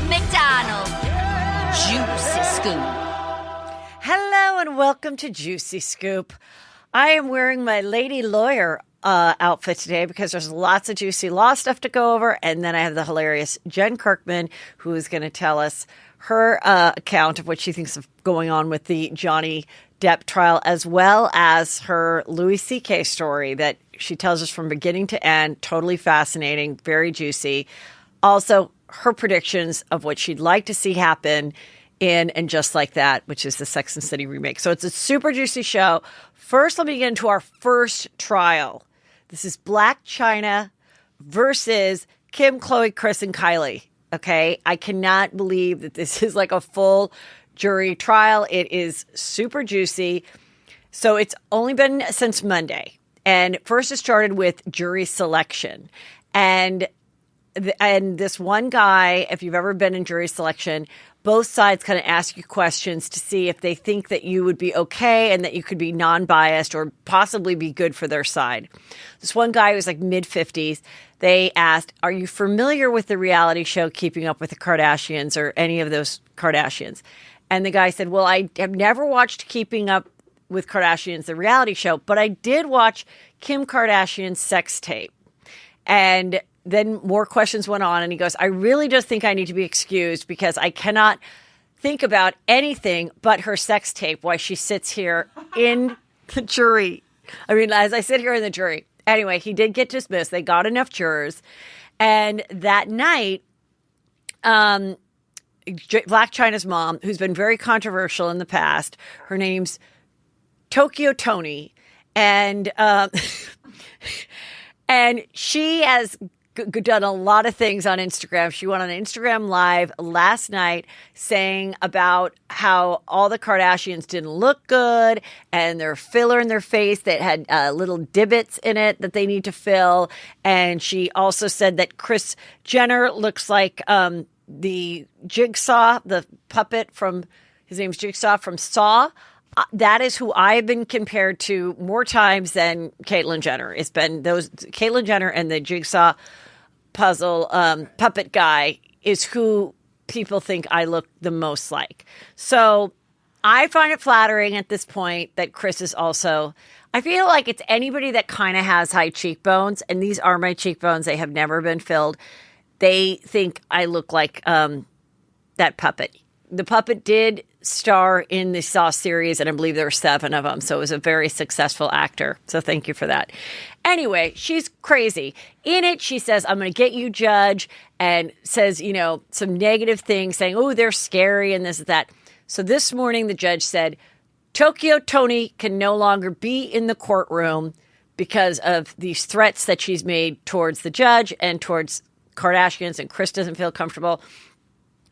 McDonald. Juicy Scoop. Hello and welcome to Juicy Scoop. I am wearing my lady lawyer outfit today because there's lots of juicy law stuff to go over. And then I have the hilarious Jen Kirkman, who is going to tell us her account of what she thinks of going on with the Johnny Depp trial, as well as her Louis C.K. story that she tells us from beginning to end. Totally fascinating, very juicy. Also, her predictions of what she'd like to see happen in And Just Like That, which is the Sex and the City remake. So it's a super juicy show. First, let me get into our first trial. This is Blac Chyna versus Kim, Khloe, Kris, and Kylie. Okay? I cannot believe that this is like a full jury trial. It is super juicy. So it's only been since Monday. And first it started with jury selection. And this one guy, if you've ever been in jury selection, both sides kind of ask you questions to see if they think that you would be okay and that you could be non-biased or possibly be good for their side. This one guy was like mid-50s. They asked, are you familiar with the reality show Keeping Up with the Kardashians or any of those Kardashians? And the guy said, well, I have never watched Keeping Up with Kardashians, the reality show, but I did watch Kim Kardashian's sex tape. And then more questions went on, and he goes, I really just think I need to be excused because I cannot think about anything but her sex tape while she sits here in the jury. I mean, as I sit here in the jury. Anyway, he did get dismissed. They got enough jurors. And that night, Blac Chyna's mom, who's been very controversial in the past, her name's Tokyo Tony, and and she has done a lot of things on Instagram. She went on Instagram Live last night saying about how all the Kardashians didn't look good and their filler in their face that had little divots in it that they need to fill. And she also said that Kris Jenner looks like the Jigsaw, the puppet from, his name's Jigsaw from Saw. That is who I've been compared to more times than Caitlyn Jenner. It's been those Caitlyn Jenner and the Jigsaw puzzle puppet guy is who people think I look the most like. So I find it flattering at this point that Kris is also, I feel like it's anybody that kind of has high cheekbones, and these are my cheekbones. They have never been filled. They think I look like that puppet. The puppet did star in the Saw series, and I believe there were 7 of them. So it was a very successful actor. So thank you for that. Anyway, she's crazy. In it, she says, I'm going to get you, judge, and says, you know, some negative things saying, oh, they're scary and this and that. So this morning, the judge said, Tokyo Tony can no longer be in the courtroom because of these threats that she's made towards the judge and towards Kardashians, and Kris doesn't feel comfortable.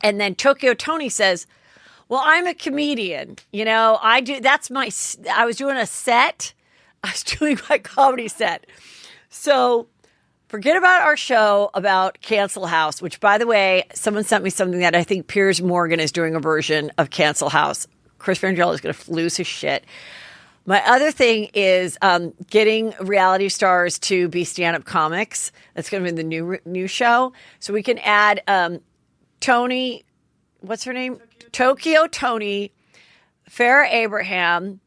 And then Tokyo Tony says, well, I'm a comedian. You know, I was doing a set. I was doing my comedy set. So forget about our show about Cancel House, which, by the way, someone sent me something that I think Piers Morgan is doing a version of Cancel House. Chris Frangella is going to lose his shit. My other thing is getting reality stars to be stand-up comics. That's going to be the new show. So we can add Tony, what's her name? Tokyo Tony, Farrah Abraham.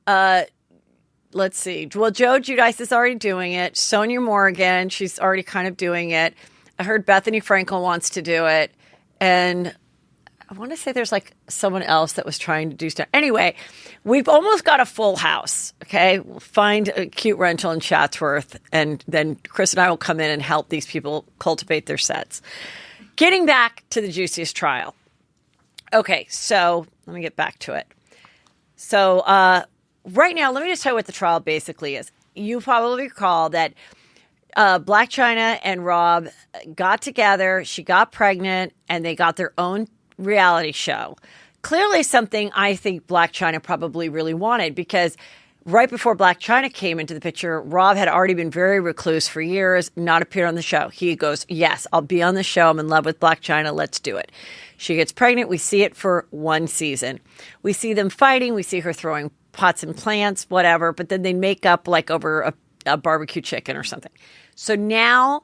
Let's see. Well, Joe Giudice is already doing it. Sonia Morgan, she's already kind of doing it. I heard Bethany Frankel wants to do it. And I want to say there's like someone else that was trying to do stuff. Anyway, we've almost got a full house. Okay. We'll find a cute rental in Chatsworth, and then Kris and I will come in and help these people cultivate their sets. Getting back to the juiciest trial. Okay, so let me get back to it. So right now, let me just tell you what the trial basically is. You probably recall that Blac Chyna and Rob got together, she got pregnant, and they got their own reality show. Clearly something I think Blac Chyna probably really wanted, because right before Blac Chyna came into the picture, Rob had already been very recluse for years, not appeared on the show. He goes, yes, I'll be on the show. I'm in love with Blac Chyna. Let's do it. She gets pregnant. We see it for one season. We see them fighting. We see her throwing pots and plants, whatever. But then they make up like over a barbecue chicken or something. So now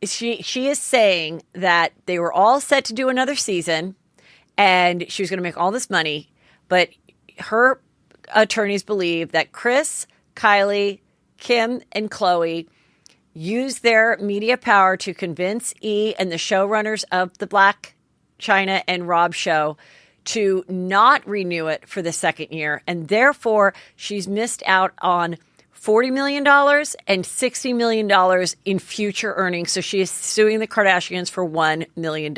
she is saying that they were all set to do another season and she was going to make all this money, but her attorneys believe that Kris, Kylie, Kim, and Khloe used their media power to convince E and the showrunners of the Blac Chyna and Rob show to not renew it for the second year. And therefore, she's missed out on $40 million and $60 million in future earnings. So she is suing the Kardashians for $1 million.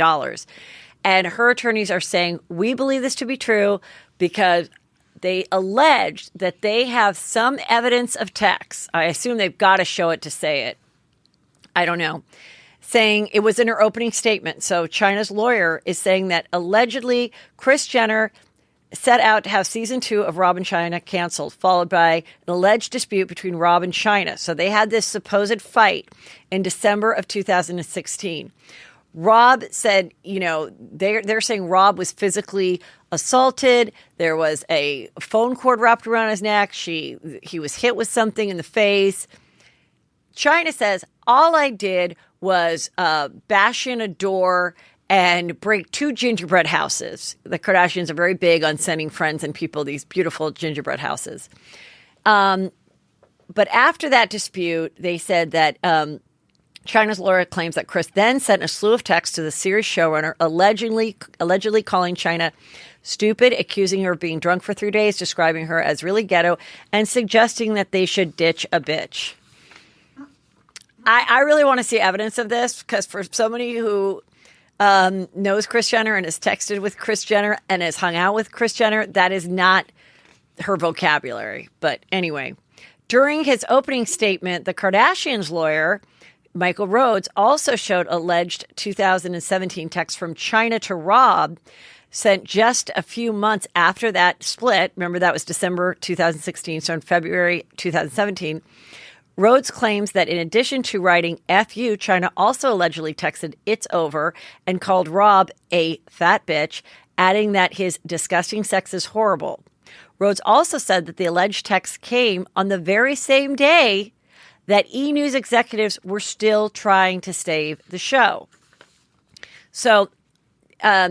And her attorneys are saying, we believe this to be true because they alleged that they have some evidence of texts. I assume they've got to show it to say it. I don't know. Saying it was in her opening statement. So Chyna's lawyer is saying that allegedly Kris Jenner set out to have season 2 of Rob and Chyna canceled, followed by an alleged dispute between Rob and Chyna. So they had this supposed fight in December of 2016. Rob said, they're saying Rob was physically assaulted. There was a phone cord wrapped around his neck. He was hit with something in the face. Chyna says, all I did was bash in a door and break 2 gingerbread houses. The Kardashians are very big on sending friends and people these beautiful gingerbread houses. But after that dispute, they said that Chyna's lawyer claims that Kris then sent a slew of texts to the series showrunner, allegedly calling Chyna stupid, accusing her of being drunk for 3 days, describing her as really ghetto, and suggesting that they should ditch a bitch. I really want to see evidence of this because for somebody who knows Kris Jenner and has texted with Kris Jenner and has hung out with Kris Jenner, that is not her vocabulary. But anyway, during his opening statement, the Kardashians' lawyer, Michael Rhodes, also showed alleged 2017 texts from Chyna to Rob sent just a few months after that split. Remember, that was December 2016. So in February 2017, Rhodes claims that in addition to writing F you, Chyna also allegedly texted "it's over" and called Rob a fat bitch, adding that his disgusting sex is horrible. Rhodes also said that the alleged text came on the very same day that E! News executives were still trying to save the show. So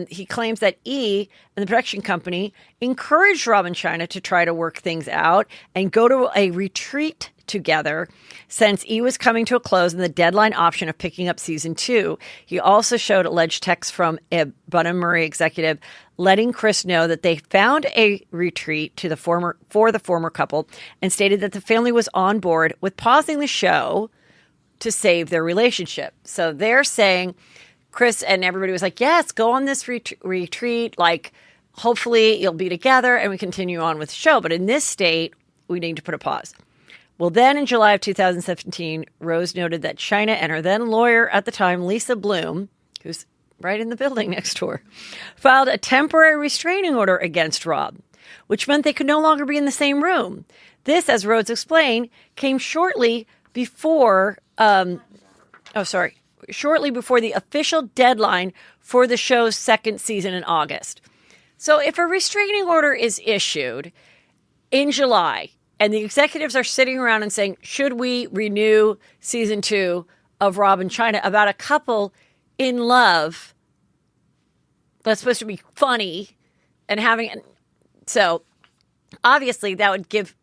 he claims that E! and the production company encouraged Rob and Chyna to try to work things out and go to a retreat together since E! was coming to a close and the deadline option of picking up season 2. He also showed alleged texts from a Bunham Murray executive letting Kris know that they found a retreat for the former couple and stated that the family was on board with pausing the show to save their relationship. So they're saying Kris and everybody was like, yes, go on this retreat. Like, hopefully you'll be together and we continue on with the show. But in this state, we need to put a pause. Well, then in July of 2017, Rose noted that Chyna and her then lawyer at the time, Lisa Bloom, who's right in the building next door, filed a temporary restraining order against Rob, which meant they could no longer be in the same room. This, as Rhodes explained, came shortly before the official deadline for the show's second season in August. So if a restraining order is issued in July and the executives are sitting around and saying, should we renew season 2 of Rob and Chyna about a couple in love that's supposed to be funny and having... So obviously that would give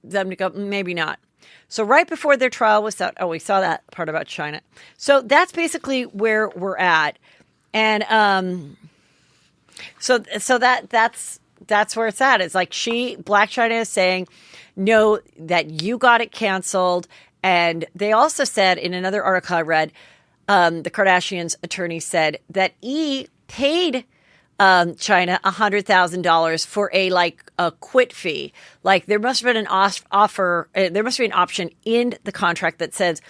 them to go, maybe not. So right before their trial was out, we saw that part about Chyna. So that's basically where we're at. And so that's where it's at. It's like Blac Chyna is saying, no, that you got it canceled. And they also said in another article I read, the Kardashians' attorney said that E! paid Chyna $100,000 for a quit fee. Like there must have been an offer. There must be an option in the contract that says,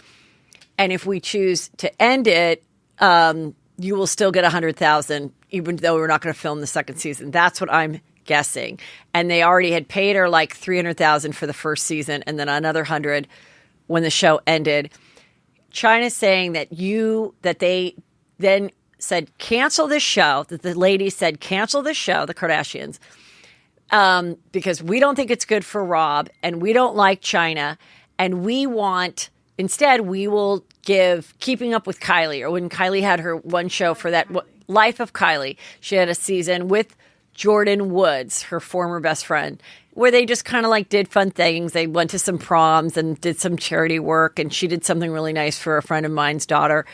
and if we choose to end it, you will still get $100,000, even though we're not going to film the second season. That's what I'm guessing. And they already had paid her like $300,000 for the first season, and then another $100,000 when the show ended. Chyna's saying that they then said cancel this show. That the ladies said cancel this show, the Kardashians, because we don't think it's good for Rob, and we don't like Chyna, and we want instead, we will give Keeping Up with Kylie, or when Kylie had her one show for that Life of Kylie, she had a season with Jordan Woods, her former best friend, where they just kind of like did fun things. They went to some proms and did some charity work, and she did something really nice for a friend of mine's daughter.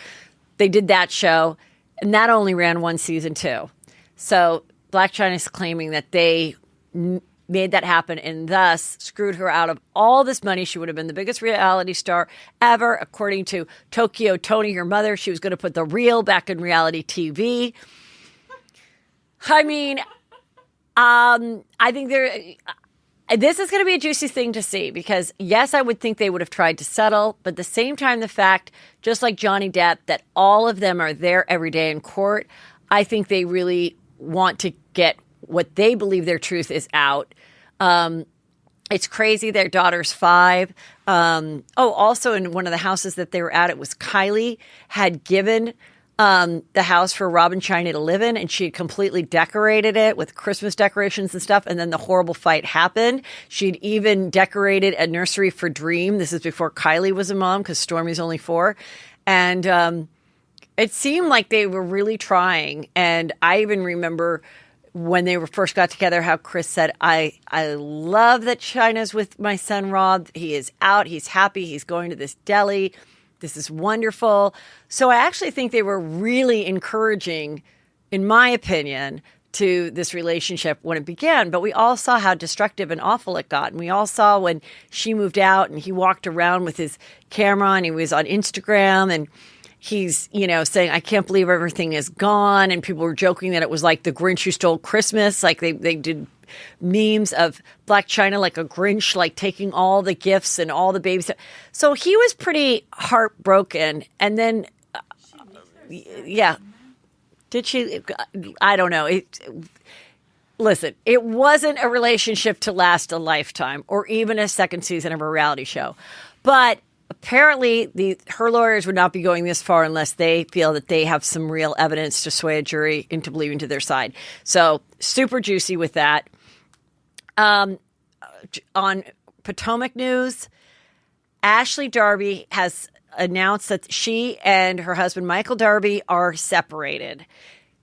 They did that show, and that only ran one season too. So Blac Chyna is claiming that they made that happen and thus screwed her out of all this money. She would have been the biggest reality star ever. According to Tokyo Tony, her mother, she was going to put the real back in reality TV. I mean, I think this is going to be a juicy thing to see because, yes, I would think they would have tried to settle. But at the same time, the fact, just like Johnny Depp, that all of them are there every day in court, I think they really want to get what they believe their truth is out. It's crazy. Their daughter's 5. Also in one of the houses that they were at, it was Kylie had given the house for Rob and Chyna to live in, and she had completely decorated it with Christmas decorations and stuff. And then the horrible fight happened. She'd even decorated a nursery for Dream. This is before Kylie was a mom because Stormy's only 4. And it seemed like they were really trying. And I even remember when they first got together, how Kris said, I love that Chyna's with my son, Rob. He is out. He's happy. He's going to this deli. This is wonderful. So I actually think they were really encouraging, in my opinion, to this relationship when it began. But we all saw how destructive and awful it got. And we all saw when she moved out and he walked around with his camera and he was on Instagram and he's, saying, I can't believe everything is gone. And people were joking that it was like the Grinch who stole Christmas. Like they did memes of Blac Chyna like a Grinch, like taking all the gifts and all the babies. So he was pretty heartbroken. And then, yeah. Did she? I don't know. Listen, it wasn't a relationship to last a lifetime or even a second season of a reality show. But apparently, her lawyers would not be going this far unless they feel that they have some real evidence to sway a jury into believing to their side. So super juicy with that. On Potomac News, Ashley Darby has announced that she and her husband, Michael Darby, are separated.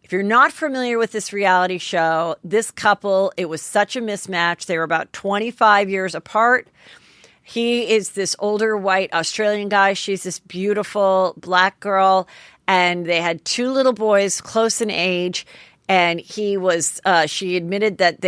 If you're not familiar with this reality show, this couple, it was such a mismatch. They were about 25 years apart. He is this older white Australian guy. She's this beautiful black girl. And they had 2 little boys close in age. And he was, she admitted that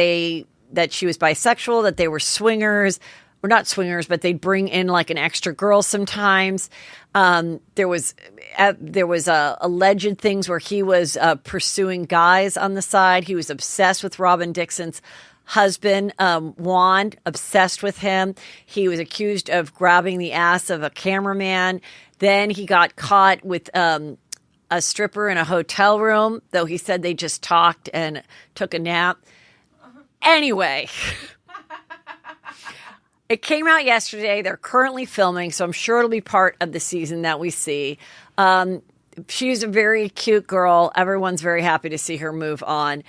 she was bisexual, that they were swingers. Or not swingers, but they'd bring in like an extra girl sometimes. There was alleged things where he was pursuing guys on the side. He was obsessed with Robin Dixon's husband, Juan, obsessed with him. He was accused of grabbing the ass of a cameraman. Then he got caught with a stripper in a hotel room, though he said they just talked and took a nap. Anyway, it came out yesterday. They're currently filming, so I'm sure it'll be part of the season that we see. She's a very cute girl. Everyone's very happy to see her move on.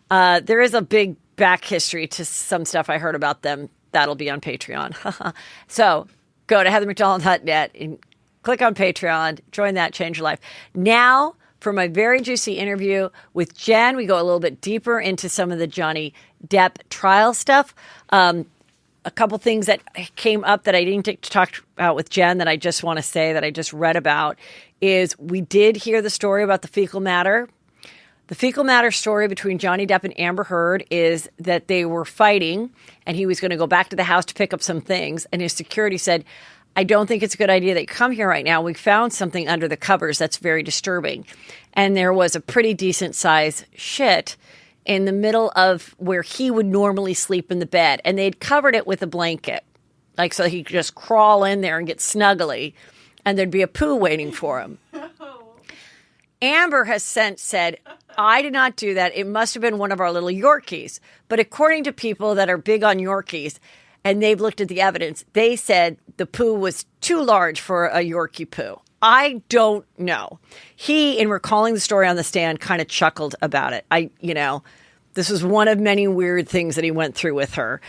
There is a big back history to some stuff I heard about them. That'll be on Patreon. So go to heathermcdonald.net and click on Patreon. Join that. Change your life. Now, for my very juicy interview with Jen, we go a little bit deeper into some of the Johnny Depp trial stuff. A couple things that came up that I didn't get to talk about with Jen that I just want to say that I just read about is we did hear the story about the fecal matter. The fecal matter story between Johnny Depp and Amber Heard is that they were fighting and he was going to go back to the house to pick up some things. And his security said, I don't think it's a good idea that you come here right now. We found something under the covers that's very disturbing. And there was a pretty decent size shit in the middle of where he would normally sleep in the bed. And they'd covered it with a blanket. Like, so he could just crawl in there and get snuggly. And there'd be a poo waiting for him. Amber has since said, I did not do that. It must have been one of our little Yorkies. But according to people that are big on Yorkies, and they've looked at the evidence, they said the poo was too large for a Yorkie poo. I don't know. He, in recalling the story on the stand, kind of chuckled about it. The This was one of many weird things that he went through with her.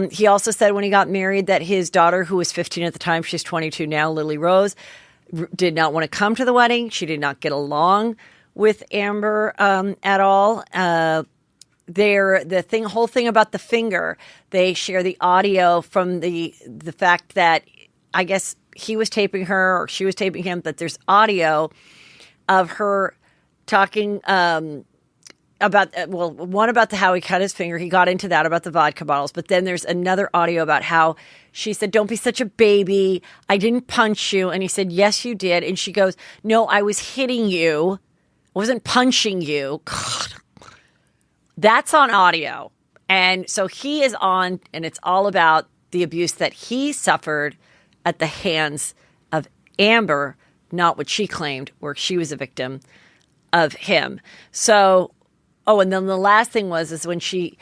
He also said when he got married that his daughter, who was 15 at the time, she's 22 now, Lily Rose, did not want to come to the wedding. She did not get along with Amber at all. Whole thing about the finger, they share the audio from the fact that I guess he was taping her or she was taping him, that there's audio of her talking about how he cut his finger. He got into that about the vodka bottles, but then there's another audio about how she said, "Don't be such a baby. I didn't punch you." And he said, "Yes, you did." And she goes, "No, I was hitting you. I wasn't punching you." God. That's on audio. And so he is on, and it's all about the abuse that he suffered at the hands of Amber, not what she claimed, where she was a victim of him. So, and then the last thing is when he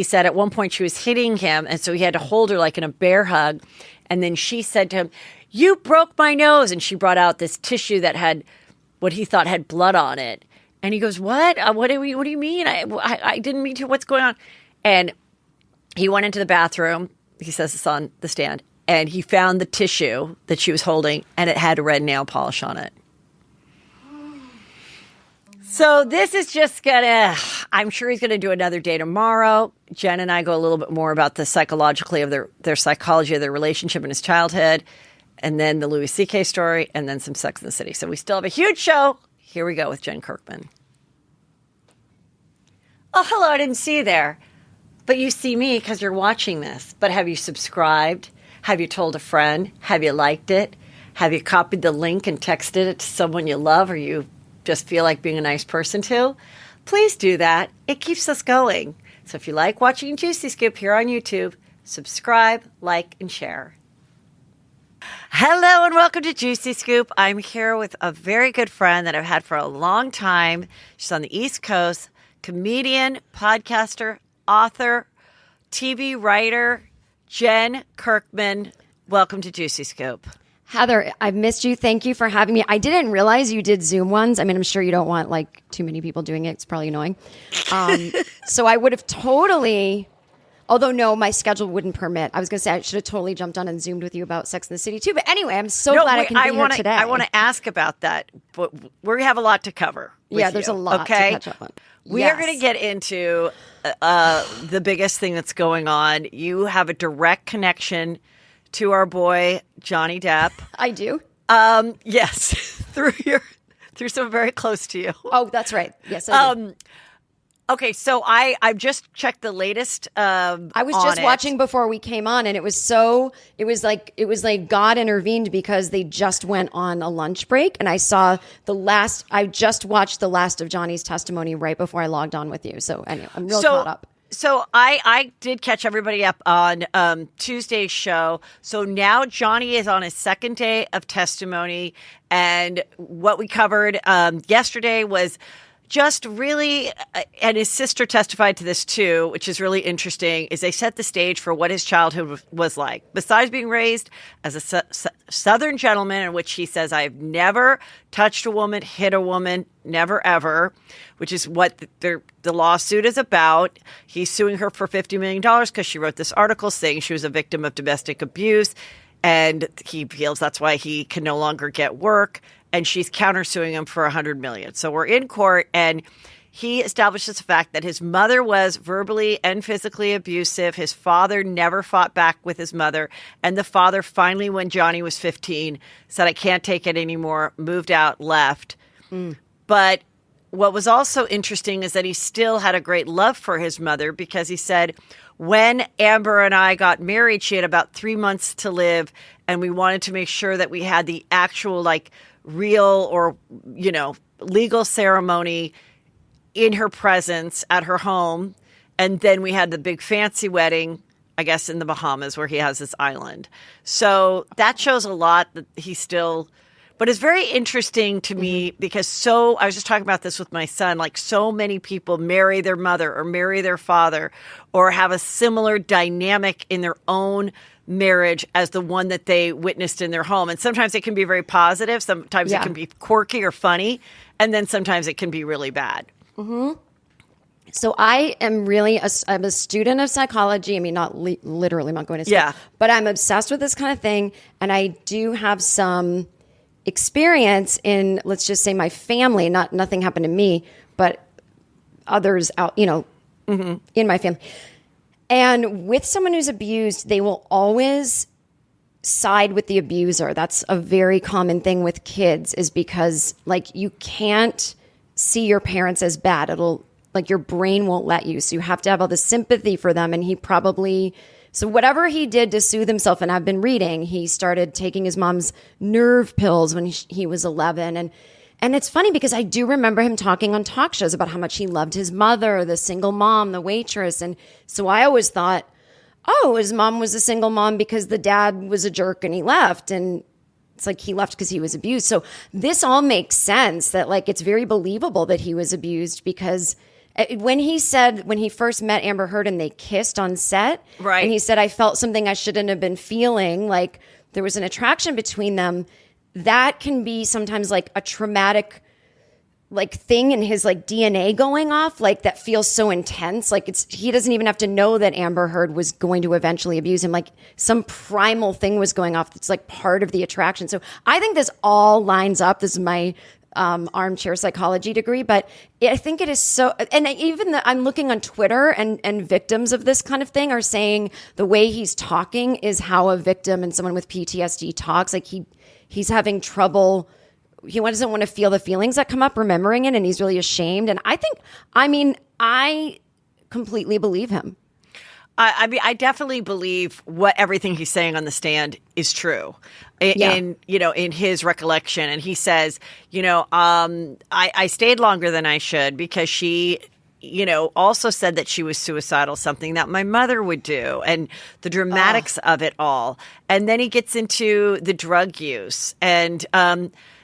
said at one point she was hitting him, and so he had to hold her like in a bear hug. And then she said to him, "You broke my nose." And she brought out this tissue that had what he thought had blood on it. And he goes, "What? What do you mean? I didn't mean to. What's going on?" And he went into the bathroom. He says it's on the stand. And he found the tissue that she was holding, and it had red nail polish on it. So this is just I'm sure he's going to do another day tomorrow. Jen and I go a little bit more about the psychologically of their psychology of their relationship in his childhood, and then the Louis C.K. story, and then some Sex and the City. So we still have a huge show. Here we go with Jen Kirkman. Oh, hello. I didn't see you there. But you see me because you're watching this. But have you subscribed? Have you told a friend? Have you liked it? Have you copied the link and texted it to someone you love or you just feel like being a nice person to? Please do that. It keeps us going. So if you like watching Juicy Scoop here on YouTube, subscribe, like, and share. Hello and welcome to Juicy Scoop. I'm here with a very good friend that I've had for a long time. She's on the East Coast, comedian, podcaster, author, TV writer, Jen Kirkman. Welcome to Juicy Scoop. Heather, I've missed you. Thank you for having me. I didn't realize you did Zoom ones. I mean, I'm sure you don't want like too many people doing it. It's probably annoying. So I would have totally... Although, no, my schedule wouldn't permit. I was going to say I should have totally jumped on and Zoomed with you about Sex and the City, too. But anyway, I'm so glad I can be here today. I want to ask about that, but we have a lot to cover. Yeah, there's a lot to catch up on. We are going to get into the biggest thing that's going on. You have a direct connection to our boy, Johnny Depp. I do? Yes, through someone very close to you. Oh, that's right. Yes, I do. Okay, so I've just checked the latest. I was just watching before we came on, and it was like God intervened because they just went on a lunch break, and I just watched the last of Johnny's testimony right before I logged on with you. So anyway, I'm real caught up. So I did catch everybody up on Tuesday's show. So now Johnny is on his second day of testimony, and what we covered yesterday was just really, and his sister testified to this too, which is really interesting, is they set the stage for what his childhood was like. Besides being raised as a Southern gentleman, in which he says, "I've never touched a woman, hit a woman, never ever," which is what the lawsuit is about. He's suing her for $50 million because she wrote this article saying she was a victim of domestic abuse, and he feels that's why he can no longer get work. And she's countersuing him for $100 million. So we're in court, and he establishes the fact that his mother was verbally and physically abusive. His father never fought back with his mother. And the father finally, when Johnny was 15, said, "I can't take it anymore," moved out, left. But what was also interesting is that he still had a great love for his mother, because he said, "When Amber and I got married, she had about 3 months to live, and we wanted to make sure that we had the actual, real or, legal ceremony in her presence at her home. And then we had the big fancy wedding, I guess, in the Bahamas, where he has this island." So that shows a lot that he still, but it's very interesting to me because I was just talking about this with my son, so many people marry their mother or marry their father or have a similar dynamic in their own marriage as the one that they witnessed in their home. And sometimes it can be very positive. Sometimes it can be quirky or funny. And then sometimes it can be really bad. So I am really, I'm a student of psychology. I mean, not literally, I'm not going to school. Yeah. But I'm obsessed with this kind of thing. And I do have some experience in, let's just say, my family. Nothing happened to me, but others out, in my family. And with someone who's abused, they will always side with the abuser. That's a very common thing with kids, is because like you can't see your parents as bad. It'll like your brain won't let you. So you have to have all the sympathy for them. And he probably, so whatever he did to soothe himself, and I've been reading, he started taking his mom's nerve pills when he was 11. And it's funny because I do remember him talking on talk shows about how much he loved his mother, the single mom, the waitress. And so I always thought, oh, his mom was a single mom because the dad was a jerk and he left. And it's like he left because he was abused. So this all makes sense, that like it's very believable that he was abused, because when he first met Amber Heard and they kissed on set, right? And he said, I felt something I shouldn't have been feeling, like there was an attraction between them. That can be sometimes like a traumatic like thing in his like DNA going off, like that feels so intense. Like he doesn't even have to know that Amber Heard was going to eventually abuse him. Like some primal thing was going off. That's like part of the attraction. So I think this all lines up. This is my armchair psychology degree, but I think it is so, and even I'm looking on Twitter and victims of this kind of thing are saying the way he's talking is how a victim and someone with PTSD talks. Like he's having trouble. He doesn't want to feel the feelings that come up remembering it, and he's really ashamed. And I completely believe him. I mean, I definitely believe everything he's saying on the stand is true in his recollection. And he says, I stayed longer than I should because she, also said that she was suicidal, something that my mother would do, and the dramatics of it all. And then he gets into the drug use. And,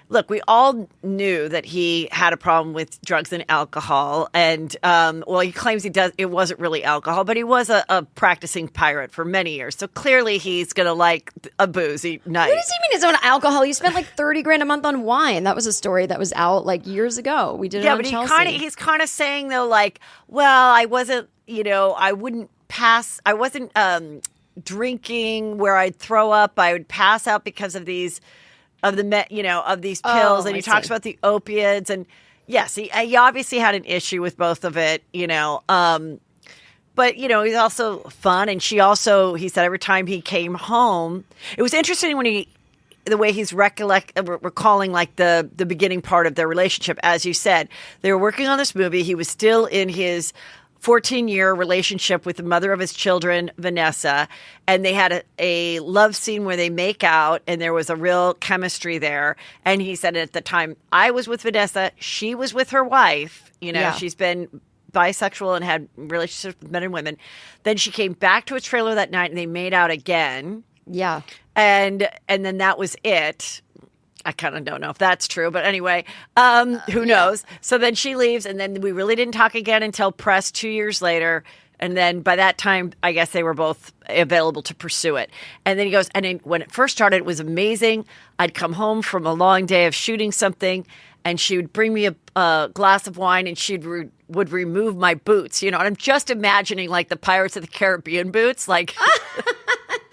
look, we all knew that he had a problem with drugs and alcohol. And, he claims it wasn't really alcohol, but he was a practicing pirate for many years. So clearly he's going to like a boozy night. What does he mean his own alcohol? He spent like $30,000 a month on wine. That was a story that was out like years ago. We did it on Chelsea. Yeah, but he's kind of saying though, like, well, I wasn't, I wasn't drinking where I'd throw up. I would pass out because of these of these pills, and he talks about the opiates, and yes, he obviously had an issue with both of it, but he's also fun, and he said every time he came home, it was interesting when the way he's recalling like the beginning part of their relationship. As you said, they were working on this movie. He was still in his 14-year relationship with the mother of his children, Vanessa, and they had a love scene where they make out, and there was a real chemistry there. And he said at the time, I was with Vanessa, she was with her wife. She's been bisexual and had relationships with men and women. Then she came back to a trailer that night, and they made out again. Yeah. And then that was it. I kind of don't know if that's true, but anyway, who knows? So then she leaves, and then we really didn't talk again until press 2 years later. And then by that time, I guess they were both available to pursue it. And then he goes, and then when it first started, it was amazing. I'd come home from a long day of shooting something, and she would bring me a glass of wine, and she would remove my boots. And I'm just imagining like the Pirates of the Caribbean boots, like...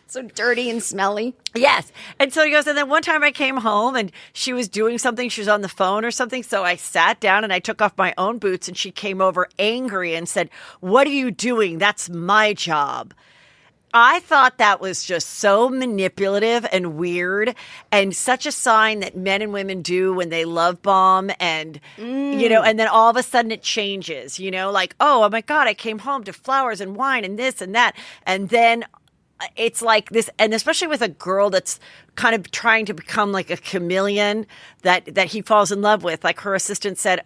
So dirty and smelly. Yes. And so he goes, and then one time I came home and she was doing something. She was on the phone or something. So I sat down and I took off my own boots, and she came over angry and said, what are you doing? That's my job. I thought that was just so manipulative and weird, and such a sign that men and women do when they love bomb, and, and then all of a sudden it changes, like, oh my God, I came home to flowers and wine and this and that. And then it's like this, and especially with a girl that's kind of trying to become like a chameleon that he falls in love with. Like her assistant said,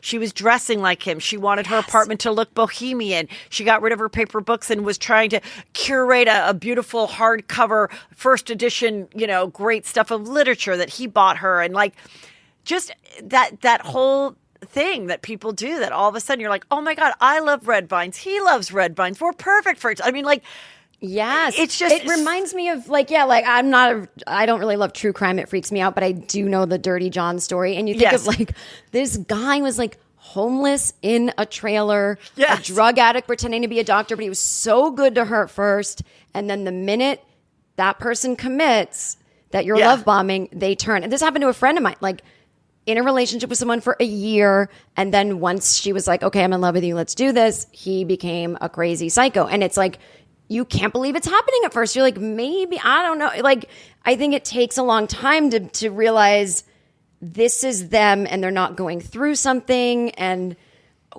she was dressing like him. She wanted her apartment to look bohemian. She got rid of her paper books and was trying to curate a beautiful hardcover first edition, great stuff of literature that he bought her. And like, just that whole thing that people do, that all of a sudden you're like, oh my God, I love red vines. He loves red vines. We're perfect for each other. I mean, like, yes. It reminds me of I don't really love true crime. It freaks me out, but I do know the Dirty John story. And you think of like, this guy was like homeless in a trailer, Yes. a drug addict pretending to be a doctor, but he was so good to her at first. And then the minute that person commits that you're love bombing, they turn. And this happened to a friend of mine, like in a relationship with someone for a year. And then once she was like, okay, I'm in love with you, let's do this, he became a crazy psycho. And it's like, you can't believe it's happening at first. You're like, maybe, I don't know. Like, I think it takes a long time to realize this is them and they're not going through something, and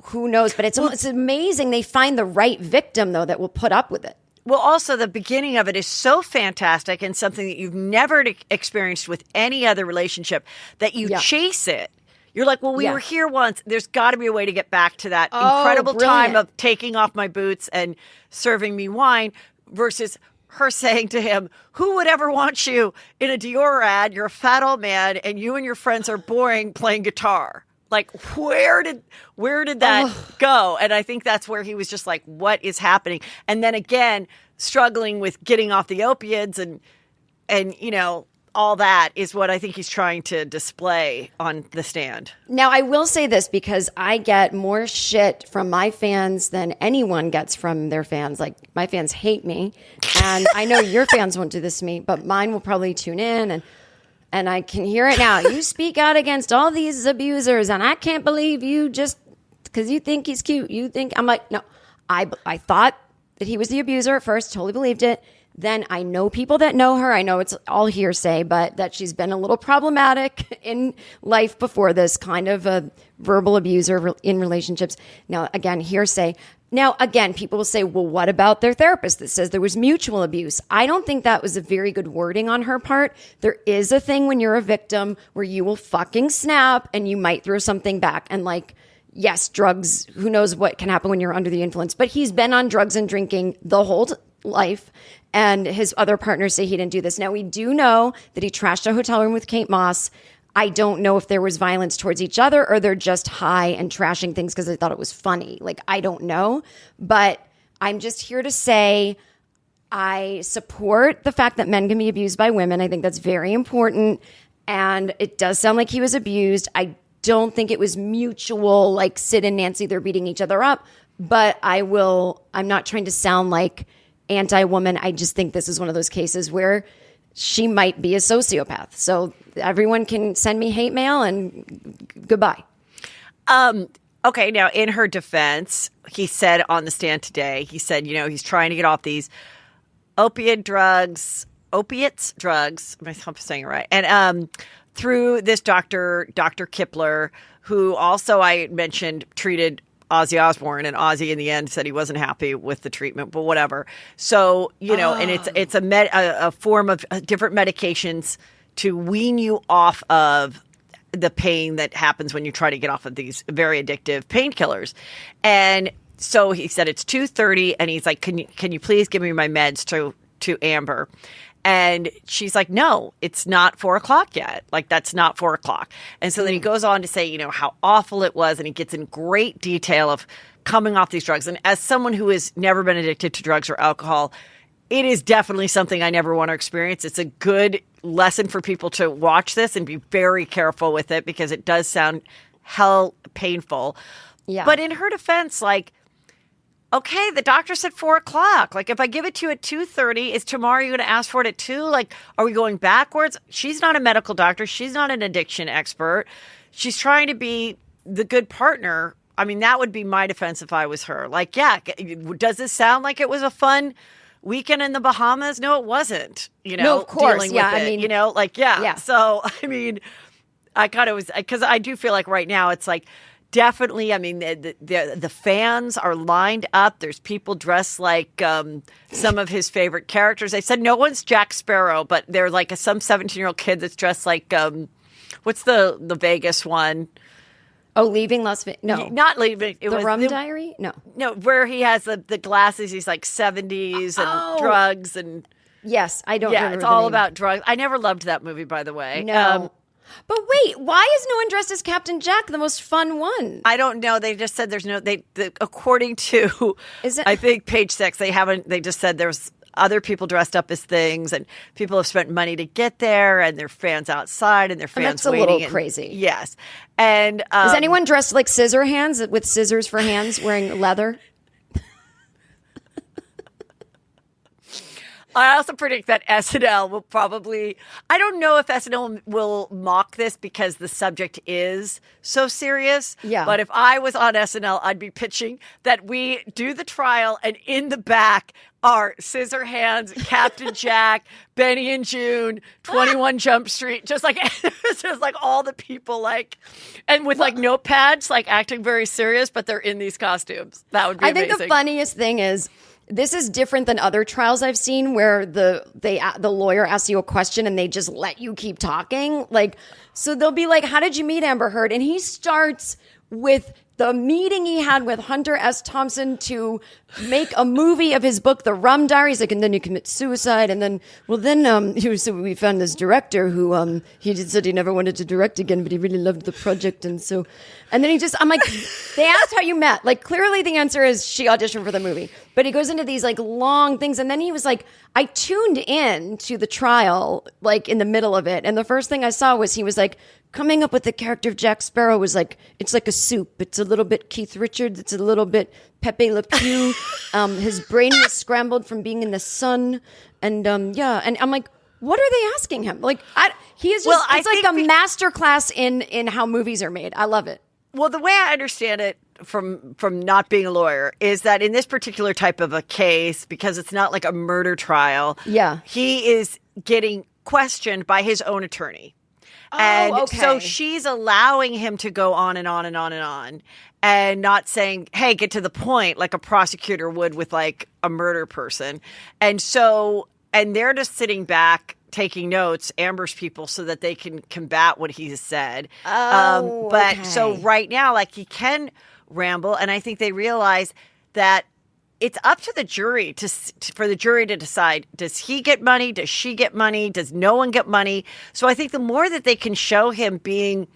who knows. But it's amazing. They find the right victim, though, that will put up with it. Well, also the beginning of it is so fantastic and something that you've never experienced with any other relationship that you chase it. You're like, well, we were here once. There's got to be a way to get back to that incredible time of taking off my boots and serving me wine, versus her saying to him, who would ever want you in a Dior ad? You're a fat old man and you and your friends are boring playing guitar. Like, where did that go? And I think that's where he was just like, what is happening? And then again, struggling with getting off the opiates and you know, all that is what I think he's trying to display on the stand. Now, I will say this because I get more shit from my fans than anyone gets from their fans. Like, my fans hate me. And I know your fans won't do this to me, but mine will probably tune in and I can hear it now. You speak out against all these abusers, and I can't believe you just because you think he's cute. You think I'm like, no, I thought that he was the abuser at first, totally believed it. Then I know people that know her. I know it's all hearsay, but that she's been a little problematic in life before this, kind of a verbal abuser in relationships. Now, again, hearsay. Now, again, people will say, well, what about their therapist that says there was mutual abuse? I don't think that was a very good wording on her part. There is a thing when you're a victim where you will fucking snap and you might throw something back. And like, yes, drugs, who knows what can happen when you're under the influence. But he's been on drugs and drinking the whole life. And his other partners say he didn't do this. Now, we do know that he trashed a hotel room with Kate Moss. I don't know if there was violence towards each other or they're just high and trashing things because they thought it was funny. Like, I don't know. But I'm just here to say I support the fact that men can be abused by women. I think that's very important. And it does sound like he was abused. I don't think it was mutual, like Sid and Nancy, they're beating each other up. But I'm not trying to sound like anti-woman. I just think this is one of those cases where she might be a sociopath. So everyone can send me hate mail and goodbye. Okay, now in her defense, he said on the stand today, he said, you know, he's trying to get off these opiates drugs, I hope I'm saying it right. And through this Dr. Kipler, who also I mentioned treated Ozzy Osbourne, and Ozzy in the end said he wasn't happy with the treatment, but whatever. So, you know, and it's a form of different medications to wean you off of the pain that happens when you try to get off of these very addictive painkillers. And so he said it's 2:30 and he's like, can you please give me my meds to Amber? And she's like, no, it's not 4:00 yet. Like, that's not 4:00. And so then he goes on to say, you know, how awful it was. And he gets in great detail of coming off these drugs. And as someone who has never been addicted to drugs or alcohol, it is definitely something I never want to experience. It's a good lesson for people to watch this and be very careful with it because it does sound hell painful. Yeah. But in her defense, like, okay, the doctor said 4:00. Like, if I give it to you at 2:30, is tomorrow you're going to ask for it at 2? Like, are we going backwards? She's not a medical doctor. She's not an addiction expert. She's trying to be the good partner. I mean, that would be my defense if I was her. Like, yeah, does this sound like it was a fun weekend in the Bahamas? No, it wasn't. You know, no, of course. Dealing Yeah, with it, I mean, you know, like, yeah. So, I mean, I kind of was, because I do feel like right now it's like, definitely, I mean, the fans are lined up. There's people dressed like some of his favorite characters. They said no one's Jack Sparrow, but they're like some 17-year-old kid that's dressed like, what's the Vegas one? Oh, Leaving Las Vegas? No. Not Leaving. It the was Rum Diary? No. No, where he has the glasses. He's like 70s and drugs. And yes, I don't remember it's the all name. about drugs. I never loved that movie, by the way. No. But wait, why is no one dressed as Captain Jack, the most fun one? I don't know. They just said there's no. According to, Is it? I think page 6, they just said there's other people dressed up as things, and people have spent money to get there, and their fans outside, and their fans that's waiting. a little crazy. Yes. And is anyone dressed like scissor hands with scissors for hands wearing leather? I also predict that SNL will probably, I don't know if SNL will mock this because the subject is so serious. Yeah. But if I was on SNL, I'd be pitching that we do the trial, and in the back are Scissor Hands, Captain Jack, Benny and June, 21 Jump Street, just like all the people and with notepads, acting very serious, but they're in these costumes. That would be amazing. I think the funniest thing is, this is different than other trials I've seen where the lawyer asks you a question and they just let you keep talking. So they'll be like, how did you meet Amber Heard? And he starts with the meeting he had with Hunter S. Thompson to make a movie of his book, The Rum Diaries. And then he commits suicide. And then, so we found this director who, he just said he never wanted to direct again, but he really loved the project. And then I'm like, they asked how you met. Clearly the answer is she auditioned for the movie. But he goes into these long things. And then he was like, I tuned in to the trial, in the middle of it. And the first thing I saw was he was like, coming up with the character of Jack Sparrow was it's like a soup. It's a little bit Keith Richards. It's a little bit Pepe Le Pew. His brain was scrambled from being in the sun. And And I'm like, what are they asking him? He is just, it's like a masterclass in how movies are made. I love it. Well, the way I understand it from not being a lawyer is that in this particular type of a case, because it's not like a murder trial, he is getting questioned by his own attorney. And so she's allowing him to go on and on and on and on, and not saying, hey, get to the point like a prosecutor would with a murder person. And they're just sitting back taking notes, Amber's people, so that they can combat what he has said. So right now, he can ramble, and I think they realize that it's up to the jury for the jury to decide, does he get money? Does she get money? Does no one get money? So I think the more that they can show him being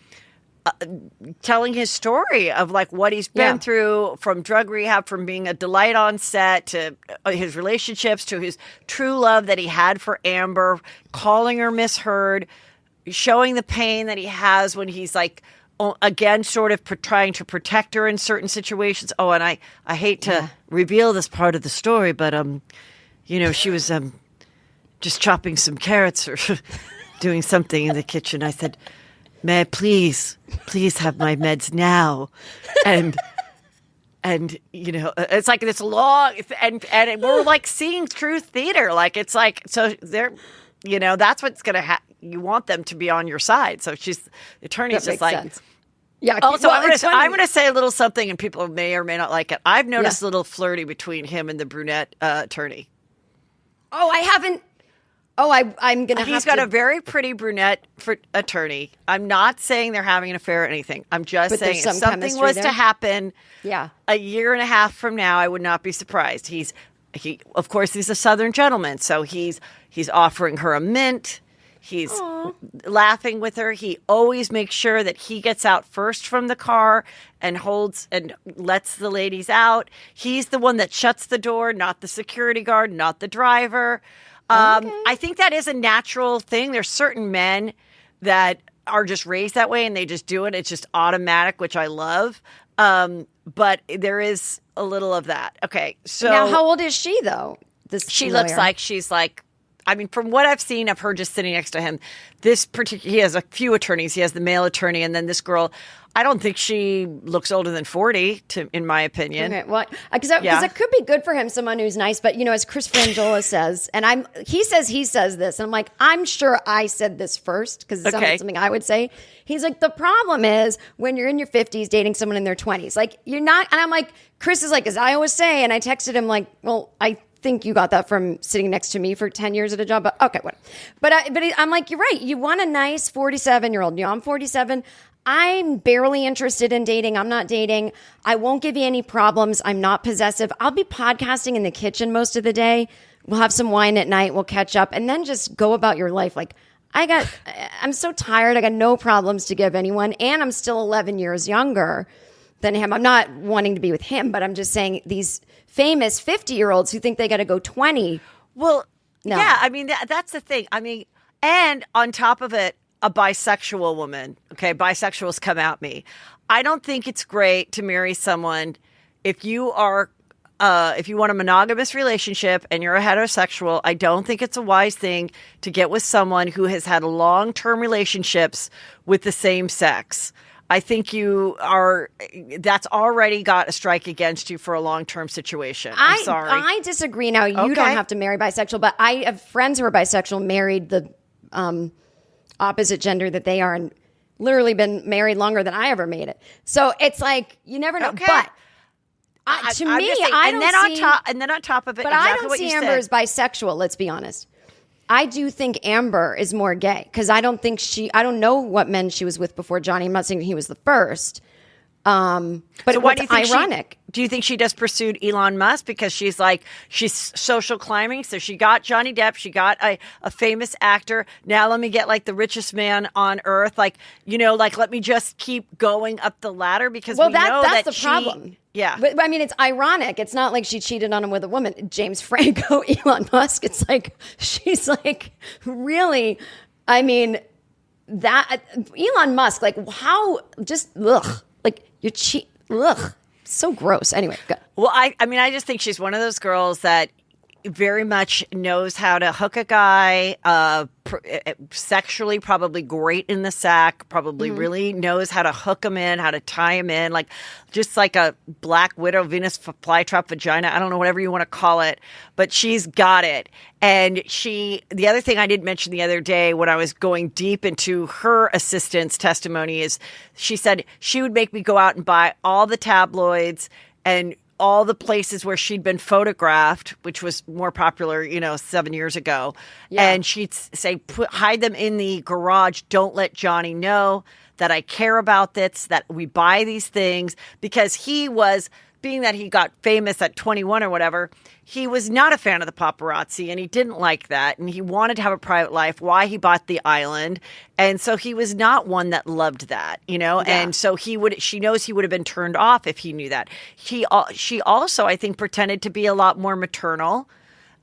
telling his story of what he's been through, from drug rehab, from being a delight on set, to his relationships, to his true love that he had for Amber, calling her Miss Heard, showing the pain that he has when he's again, sort of trying to protect her in certain situations. Oh, and I hate to reveal this part of the story, but she was just chopping some carrots or doing something in the kitchen. I said, may I please have my meds now? And it's this long, and we're seeing true theater. So they're, that's what's going to you want them to be on your side. So the attorney's just sense. Yeah. Also, I'm going to say a little something, and people may or may not like it. I've noticed a little flirty between him and the brunette attorney. Oh, I haven't. Oh, I'm going to have to. He's got a very pretty brunette attorney. I'm not saying they're having an affair or anything. I'm just saying if something was to happen a year and a half from now, I would not be surprised. He of course, he's a Southern gentleman, so he's offering her a mint. He's laughing with her. He always makes sure that he gets out first from the car and holds and lets the ladies out. He's the one that shuts the door, not the security guard, not the driver. I think that is a natural thing. There's certain men that are just raised that way and they just do it. It's just automatic, which I love. But there is a little of that. Okay. So now, how old is she though? She looks like she's I mean, from what I've seen of her just sitting next to him, he has a few attorneys. He has the male attorney, and then this girl, I don't think she looks older than 40, in my opinion. Okay, well, because it could be good for him, someone who's nice. But, as Chris Frangiola says, and he says this, and I'm like, I'm sure I said this first, because it's something I would say. He's like, the problem is when you're in your 50s dating someone in their 20s. You're not, and I'm like, Chris is like, as I always say, and I texted him well, I think you got that from sitting next to me for 10 years at a job, but okay, whatever. But I'm like, you're right. You want a nice 47-year-old. I'm 47. I'm barely interested in dating. I'm not dating. I won't give you any problems. I'm not possessive. I'll be podcasting in the kitchen most of the day. We'll have some wine at night. We'll catch up and then just go about your life. I'm so tired. I got no problems to give anyone. And I'm still 11 years younger than him. I'm not wanting to be with him, but I'm just saying these famous 50-year-olds who think they got to go 20 Well, No. yeah, I mean, that's the thing. I mean, and on top of it, a bisexual woman, okay, bisexuals come at me. I don't think it's great to marry someone if you are, if you want a monogamous relationship and you're a heterosexual. I don't think it's a wise thing to get with someone who has had long-term relationships with the same sex. I think that's already got a strike against you for a long-term situation. I'm sorry. I disagree. Now, you don't have to marry bisexual, but I have friends who are bisexual, married the opposite gender that they are, and literally been married longer than I ever made it. So it's like, you never know. Okay. But to me, I don't see... And then on top of it, but exactly I don't what see you Amber as said. bisexual, let's be honest. I do think Amber is more gay because I don't know what men she was with before Johnny. I'm not saying he was the first. But So why do you think ironic. Do you think she just pursued Elon Musk because she's social climbing? So she got Johnny Depp, she got a famous actor. Now let me get like the richest man on earth. Like, let me just keep going up the ladder because we know that's that the problem. Yeah. But I mean, it's ironic. It's not like she cheated on him with a woman. James Franco, Elon Musk. It's like, she's like, really? I mean, that Elon Musk, like how like you're so gross. Anyway, go. Well, I just think she's one of those girls that very much knows how to hook a guy, sexually probably great in the sack, probably really knows how to hook him in, how to tie him in, like just like a Black Widow, Venus flytrap vagina. I don't know, whatever you want to call it, but she's got it. And the other thing I did mention the other day when I was going deep into her assistant's testimony is she said she would make me go out and buy all the tabloids and all the places where she'd been photographed, which was more popular, 7 years ago. Yeah. And she'd say, hide them in the garage. Don't let Johnny know that I care about this, that we buy these things, because he was, being that he got famous at 21 or whatever, he was not a fan of the paparazzi and he didn't like that. And he wanted to have a private life, why he bought the island. And so he was not one that loved that, Yeah. And so she knows he would have been turned off if he knew that. She also, I think, pretended to be a lot more maternal.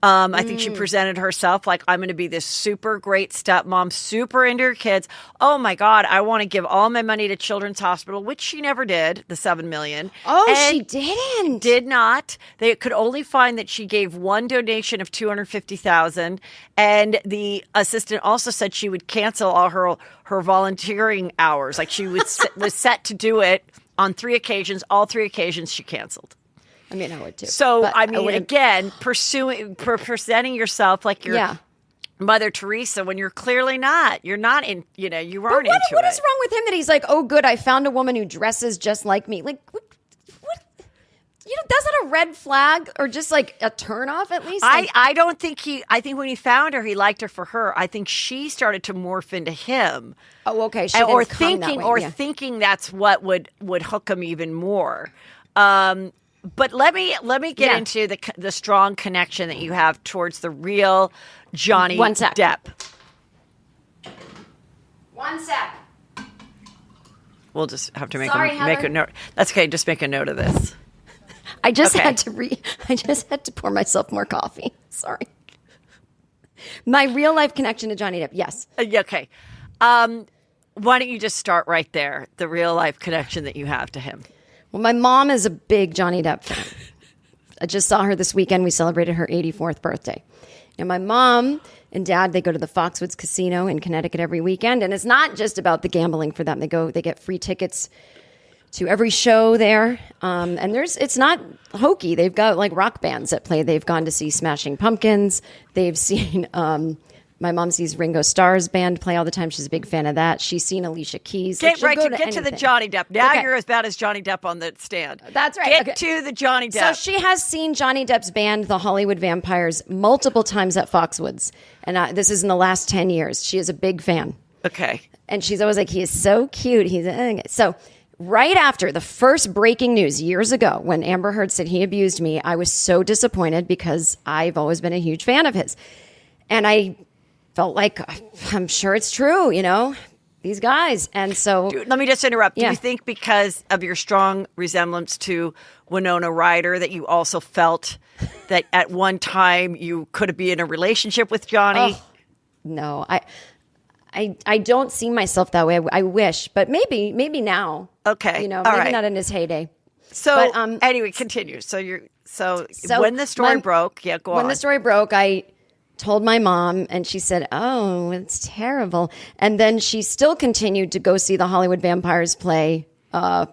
I think she presented herself like, I'm going to be this super great stepmom, super into her kids. Oh my God, I want to give all my money to Children's Hospital, which she never did, the $7 million. Oh, she didn't. Did not. They could only find that she gave one donation of $250,000. And the assistant also said she would cancel all her volunteering hours. Like she was set to do it on 3 occasions. All 3 occasions she canceled. I mean, I would too. So, again, presenting yourself like you're Mother Teresa when you're clearly not. You're not in, you aren't into it. What is wrong with him that he's like, oh, good, I found a woman who dresses just like me? Like, what? That's not a red flag or just like a turnoff at least? I don't think I think when he found her, he liked her for her. I think she started to morph into him. Oh, okay. Thinking that's what would hook him even more. But let me get into the strong connection that you have towards the real Johnny Depp. One sec. We'll just have to make Heather. a note. That's okay. Just make a note of this. I just had to pour myself more coffee. Sorry. My real life connection to Johnny Depp. Yes. Okay. Why don't you just start right there? The real life connection that you have to him. Well, my mom is a big Johnny Depp fan. I just saw her this weekend. We celebrated her 84th birthday. And my mom and dad, they go to the Foxwoods Casino in Connecticut every weekend. And it's not just about the gambling for them. They get free tickets to every show there. And it's not hokey. They've got like rock bands that play. They've gone to see Smashing Pumpkins. They've seen... my mom sees Ringo Starr's band play all the time. She's a big fan of that. She's seen Alicia Keys. Get to the Johnny Depp. Now you're as bad as Johnny Depp on the stand. That's right. Get to the Johnny Depp. So she has seen Johnny Depp's band, the Hollywood Vampires, multiple times at Foxwoods. And this is in the last 10 years. She is a big fan. Okay. And she's always like, he is so cute. So right after the first breaking news years ago, when Amber Heard said he abused me, I was so disappointed because I've always been a huge fan of his. And I felt like, I'm sure it's true, these guys. And so Dude, let me just interrupt. Do Yeah. you think because of your strong resemblance to Winona Ryder that you also felt that at one time you could be in a relationship with Johnny? Oh, no, I don't see myself that way. I wish, but maybe now. Okay. You know, All maybe right. not in his heyday. So But, anyway, continue. So So when the story my- broke, go on. When the story broke, I told my mom, and she said, "Oh, it's terrible." And then she still continued to go see the Hollywood Vampires play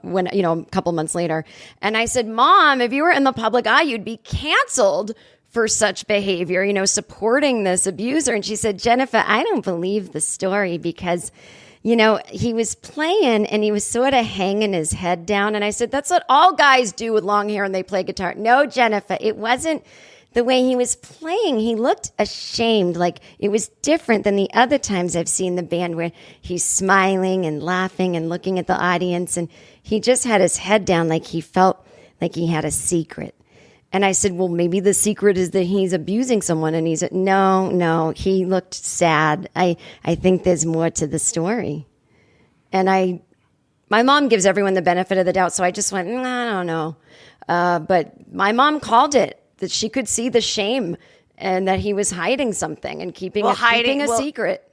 when a couple months later. And I said, "Mom, if you were in the public eye, you'd be canceled for such behavior, supporting this abuser." And she said, "Jennifer, I don't believe the story because he was playing and he was sort of hanging his head down." And I said, "That's what all guys do with long hair and they play guitar." "No, Jennifer, it wasn't the way he was playing. He looked ashamed. Like it was different than the other times I've seen the band where he's smiling and laughing and looking at the audience. And he just had his head down like he felt like he had a secret." And I said, "Well, maybe the secret is that he's abusing someone." And he said, No, he looked sad. I think there's more to the story." And my mom gives everyone the benefit of the doubt. So I just went, I don't know. But my mom called it, that she could see the shame and that he was hiding something and keeping a secret.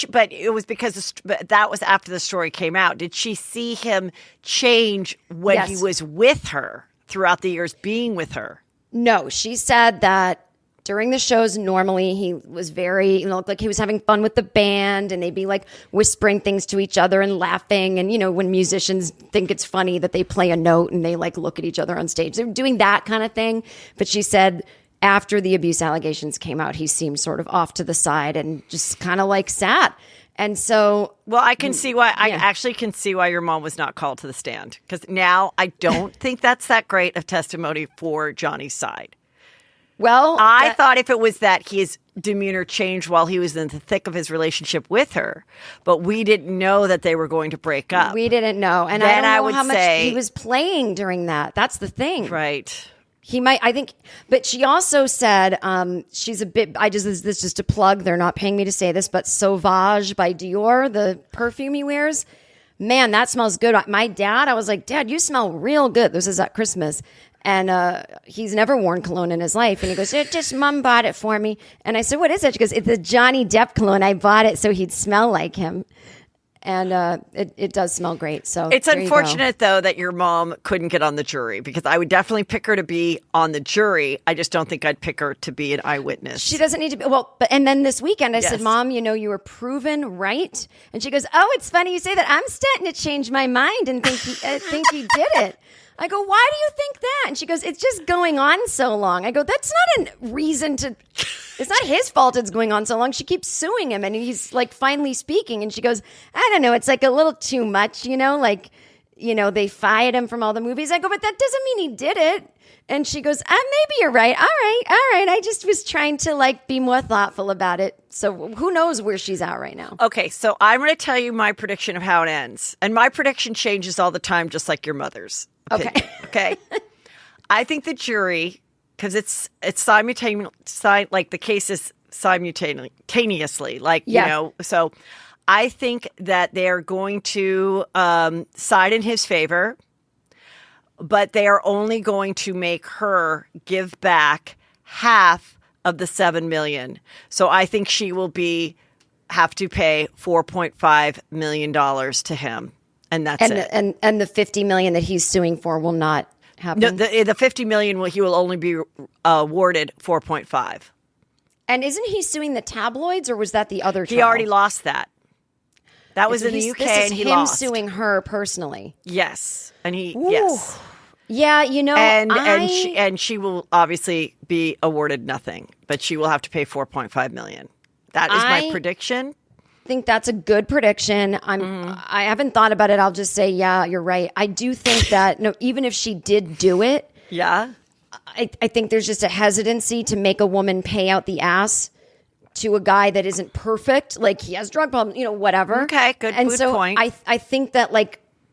But it was because but that was after the story came out. Did she see him change when Yes. he was with her throughout the years being with her? No, she said that during the shows, normally he was very, like he was having fun with the band and they'd be like whispering things to each other and laughing. And, when musicians think it's funny that they play a note and they like look at each other on stage, they're doing that kind of thing. But she said after the abuse allegations came out, he seemed sort of off to the side and just kind of like sat. And so, well, I can see why. I actually can see why your mom was not called to the stand, because now I don't think that's that great of testimony for Johnny's side. well, I thought if it was that his demeanor changed while he was in the thick of his relationship with her, but we didn't know that they were going to break up. we didn't know. And Then I I don't know would how much say- he was playing during that. That's the thing. Right. He might, I think, but she also said she's a bit. This is just a plug. They're not paying me to say this, but Sauvage by Dior, the perfume he wears, man, that smells good. My dad, I was like, "Dad, you smell real good." This is at Christmas, and he's never worn cologne in his life. And he goes, "Just Mom bought it for me." And I said, "What is it?" She goes, "It's a Johnny Depp cologne. I bought it so he'd smell like him." And it does smell great. So It's there you go. unfortunate, though, that your mom couldn't get on the jury, because I would definitely pick her to be on the jury. I just don't think I'd pick her to be an eyewitness. She doesn't need to be. Well, and then this weekend I Yes. said, "Mom, you were proven right." And she goes, "Oh, it's funny you say that. I'm starting to change my mind and think he did it." I go, "Why do you think that?" And she goes, "It's just going on so long." I go, "That's not a reason to. It's not his fault it's going on so long." She keeps suing him, and he's like finally speaking. And she goes, "I don't know. It's like a little too much, they fired him from all the movies." I go, "But that doesn't mean he did it." And she goes, "Maybe you're right. All right. I just was trying to be more thoughtful about it." So who knows where she's at right now? Okay, so I'm going to tell you my prediction of how it ends. And my prediction changes all the time, just like your mother's opinion. Okay. I think the jury, because it's simultaneous, like the case is simultaneously, so I think that they're going to side in his favor, but they are only going to make her give back half of the $7 million. So I think she will have to pay $4.5 million to him, and that's it. And the $50 million that he's suing for will not happen. No, the $50 million he will only be awarded 4.5. And isn't he suing the tabloids, or was that the other? He already lost that. That was in the UK, this is and he him lost. suing her personally. Yes, and Ooh. yes, Yeah, and she will obviously be awarded nothing, but she will have to pay 4.5 million. That is my prediction. I think that's a good prediction. I haven't thought about it. I'll just say, yeah, you're right. I do think that even if she did do it, Yeah. I think there's just a hesitancy to make a woman pay out the ass to a guy that isn't perfect. Like he has drug problems, whatever. Okay, good point. I think that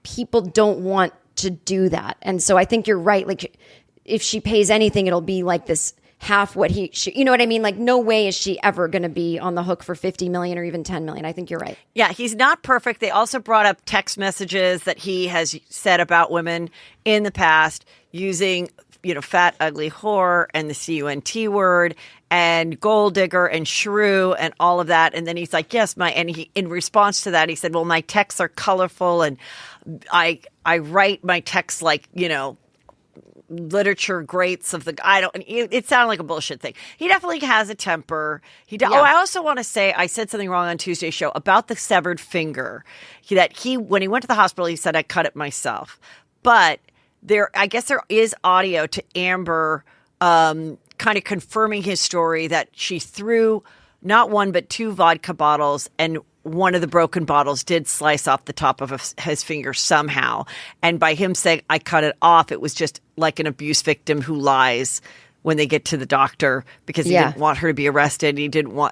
people don't want to do that. And so I think you're right. Like if she pays anything, it'll be like this half what you know what I mean? Like, no way is she ever going to be on the hook for 50 million or even 10 million. I think you're right. Yeah, he's not perfect. They also brought up text messages that he has said about women in the past using, fat, ugly whore and the CUNT word and gold digger and shrew and all of that. And then he's like, yes, and he, in response to that, he said, well, my texts are colorful and I write my texts like, literature greats of it sounded like a bullshit thing. He definitely has a temper. I also want to say, I said something wrong on Tuesday's show about the severed finger. When he went to the hospital, he said, I cut it myself. But I guess there is audio to Amber kind of confirming his story that she threw not one but two vodka bottles, and one of the broken bottles did slice off the top of his finger somehow. And by him saying, I cut it off, it was just like an abuse victim who lies when they get to the doctor because he didn't want her to be arrested.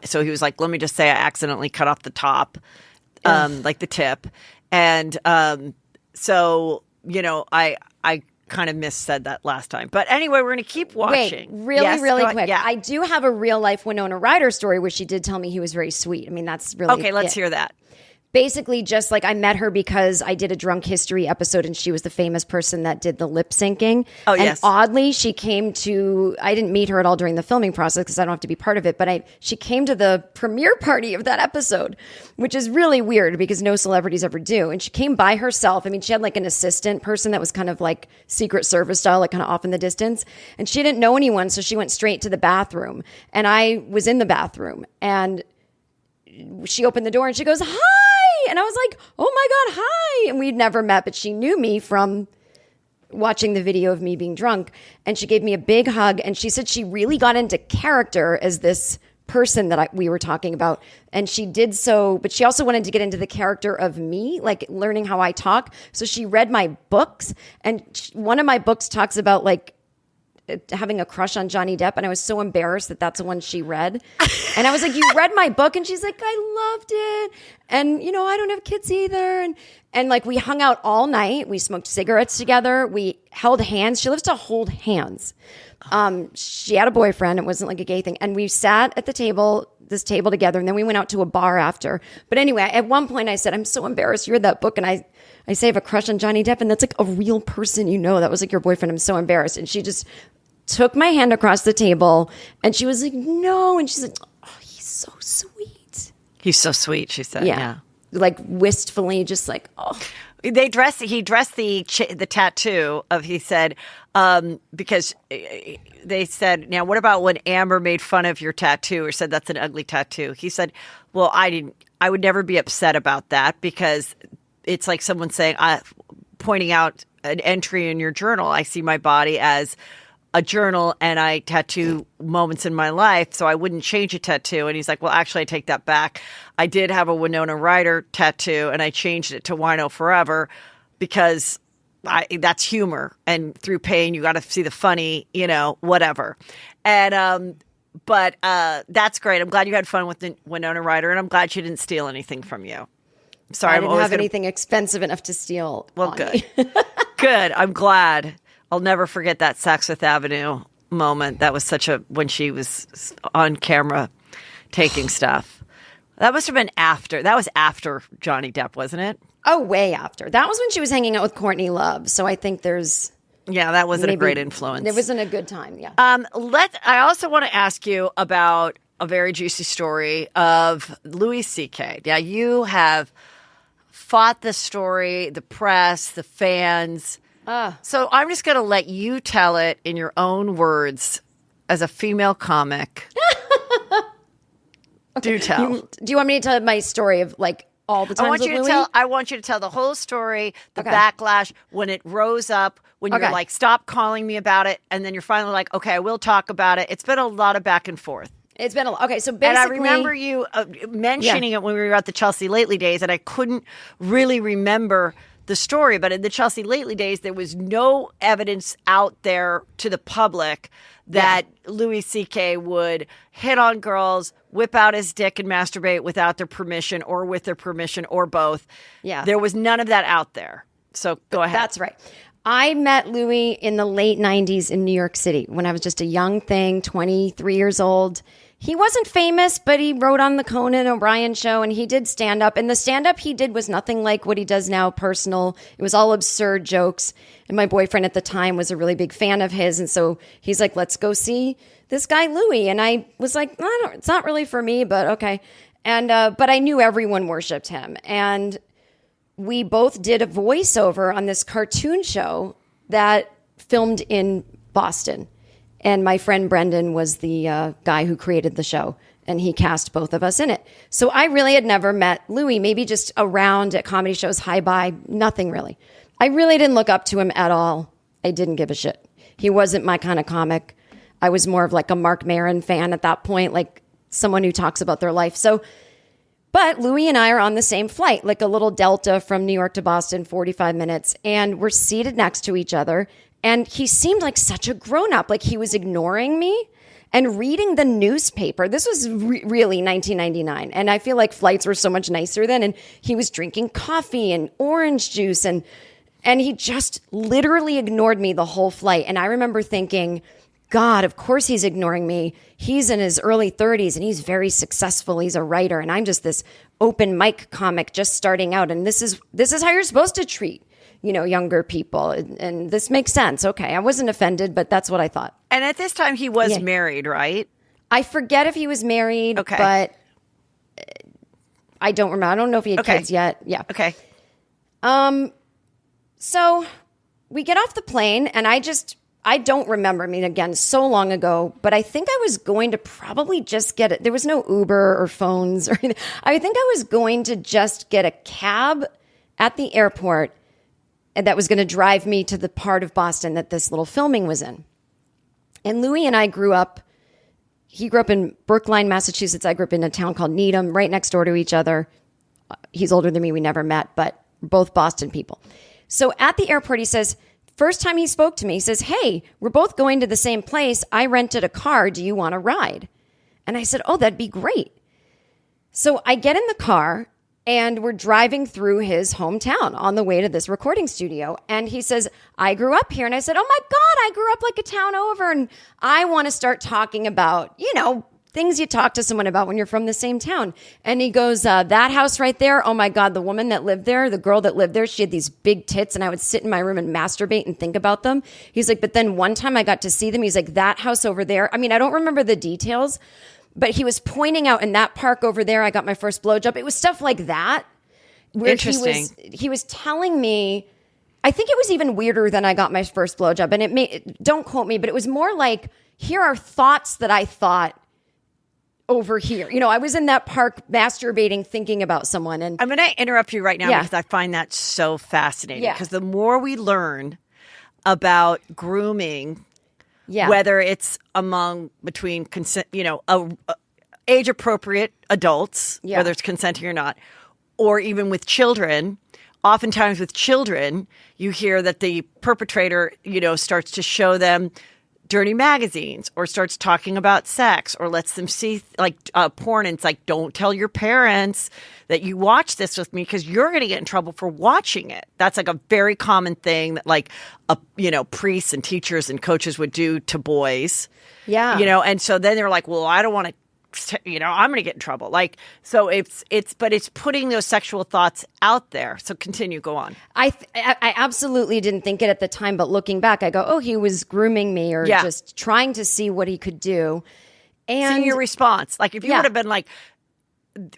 So he was like, let me just say I accidentally cut off the top, like the tip. And so, I kind of missaid that last time. But anyway, we're going to keep watching. Wait, really quick. Yeah. I do have a real life Winona Ryder story where she did tell me he was very sweet. I mean, that's really okay. Let's hear that. Basically, just like I met her because I did a drunk history episode and she was the famous person that did the lip syncing. Oh, and yes. Oddly, she came to, I didn't meet her at all during the filming process because I don't have to be part of it, but she came to the premiere party of that episode, which is really weird because no celebrities ever do. And she came by herself. I mean, she had like an assistant person that was kind of like Secret Service style, like kind of off in the distance. And she didn't know anyone, so she went straight to the bathroom. And I was in the bathroom and she opened the door and she goes, hi. And I was like, oh my God, hi. And we'd never met, but she knew me from watching the video of me being drunk. And she gave me a big hug. And she said she really got into character as this person that we were talking about. And she did so, but she also wanted to get into the character of me, like learning how I talk. So she read my books. And one of my books talks about like having a crush on Johnny Depp, and I was so embarrassed that that's the one she read. And I was like, you read my book? And she's like, I loved it. And, I don't have kids either. And like we hung out all night. We smoked cigarettes together. We held hands. She loves to hold hands. She had a boyfriend. It wasn't like a gay thing. And we sat at this table together, and then we went out to a bar after. But anyway, at one point I said, I'm so embarrassed you read that book. And I say I have a crush on Johnny Depp, and that's like a real person, that was like your boyfriend. I'm so embarrassed. And she just took my hand across the table and she was like, no. And she's like, oh, he's so sweet. He's so sweet, she said. Yeah. Like wistfully, just like, oh. He dressed the tattoo of, he said, because they said, now what about when Amber made fun of your tattoo or said that's an ugly tattoo? He said, well, I would never be upset about that because it's like someone saying, pointing out an entry in your journal. I see my body as a journal and I tattoo moments in my life, so I wouldn't change a tattoo. And he's like, well, actually, I take that back. I did have a Winona Ryder tattoo and I changed it to Wino Forever because that's humor. And through pain, you got to see the funny, whatever. And, but that's great. I'm glad you had fun with Winona Ryder, and I'm glad she didn't steal anything from you. Sorry, I didn't have anything expensive enough to steal. Well, good. Good. I'm glad. I'll never forget that Saks Fifth Avenue moment. That was when she was on camera taking stuff. That must have been after. That was after Johnny Depp, wasn't it? Oh, way after. That was when she was hanging out with Kourtney Love. So I think there's... Yeah, that wasn't a great influence. It wasn't a good time, yeah. I also want to ask you about a very juicy story of Louis C.K. Now, you have fought the story, the press, the fans... So I'm just going to let you tell it in your own words as a female comic. Okay. Do tell. Do you want me to tell my story of like all the times I want you to tell the whole story, the backlash, when it rose up, when you're like, stop calling me about it. And then you're finally like, okay, I will talk about it. It's been a lot of back and forth. It's been a lot. Okay, so basically... And I remember you mentioning it when we were at the Chelsea Lately days, and I couldn't really remember the story, but in the Chelsea Lately days, there was no evidence out there to the public that Louis C.K. would hit on girls, whip out his dick and masturbate without their permission or with their permission or both. Yeah. There was none of that out there. So go ahead. That's right. I met Louis in the late 90s in New York City when I was just a young thing, 23 years old. He wasn't famous, but he wrote on the Conan O'Brien show and he did stand up. And the stand up he did was nothing like what he does now, personal. It was all absurd jokes. And my boyfriend at the time was a really big fan of his. And so he's like, let's go see this guy, Louis. And I was like, it's not really for me, but okay. And, but I knew everyone worshiped him. And we both did a voiceover on this cartoon show that filmed in Boston. And my friend Brendan was the guy who created the show, and he cast both of us in it. So I really had never met Louis, maybe just around at comedy shows, hi-bye, nothing really. I really didn't look up to him at all. I didn't give a shit. He wasn't my kind of comic. I was more of like a Marc Maron fan at that point, like someone who talks about their life. But Louis and I are on the same flight, like a little Delta from New York to Boston, 45 minutes, and we're seated next to each other. And he seemed like such a grown-up, like he was ignoring me and reading the newspaper. This was really 1999, and I feel like flights were so much nicer then. And he was drinking coffee and orange juice, and he just literally ignored me the whole flight. And I remember thinking, God, of course he's ignoring me. He's in his early 30s and he's very successful. He's a writer and I'm just this open mic comic just starting out. And this is how you're supposed to treat, younger people. And this makes sense. Okay. I wasn't offended, but that's what I thought. And at this time he was married, right? I forget if he was married, but I don't remember. I don't know if he had kids yet. Yeah. Okay. So we get off the plane and I don't remember. I mean, again, so long ago, but I think I was going to probably just get it. There was no Uber or phones or anything. I think I was going to just get a cab at the airport and that was going to drive me to the part of Boston that this little filming was in. And Louis and I grew up. He grew up in Brookline, Massachusetts. I grew up in a town called Needham, right next door to each other. He's older than me. We never met, but both Boston people. So at the airport, he says, first time he spoke to me, he says, hey, we're both going to the same place. I rented a car. Do you want to ride? And I said, oh, that'd be great. So I get in the car and we're driving through his hometown on the way to this recording studio. And he says, I grew up here. And I said, oh my God, I grew up like a town over. And I want to start talking about, things you talk to someone about when you're from the same town. And he goes, that house right there. Oh my God, the woman that lived there, the girl that lived there, she had these big tits and I would sit in my room and masturbate and think about them. He's like, but then one time I got to see them. He's like, that house over there. I mean, I don't remember the details, but he was pointing out in that park over there, I got my first blowjob. It was stuff like that. Where Interesting. He was telling me, I think it was even weirder than I got my first blowjob. And don't quote me, but it was more like, here are thoughts that I thought over here. I was in that park masturbating, thinking about someone. And I'm going to interrupt you right now because I find that so fascinating. Because the more we learn about grooming, whether it's between consent, age appropriate adults, whether it's consenting or not, or even with children. Oftentimes with children, you hear that the perpetrator, starts to show them dirty magazines or starts talking about sex or lets them see porn. And it's like, don't tell your parents that you watch this with me because you're going to get in trouble for watching it. That's like a very common thing that priests and teachers and coaches would do to boys. Yeah. And so then they're like, well, I don't want to, I'm going to get in trouble. So it's putting those sexual thoughts out there. So continue, go on. I absolutely didn't think it at the time, but looking back, I go, oh, he was grooming me or just trying to see what he could do. And seeing your response. If you would have been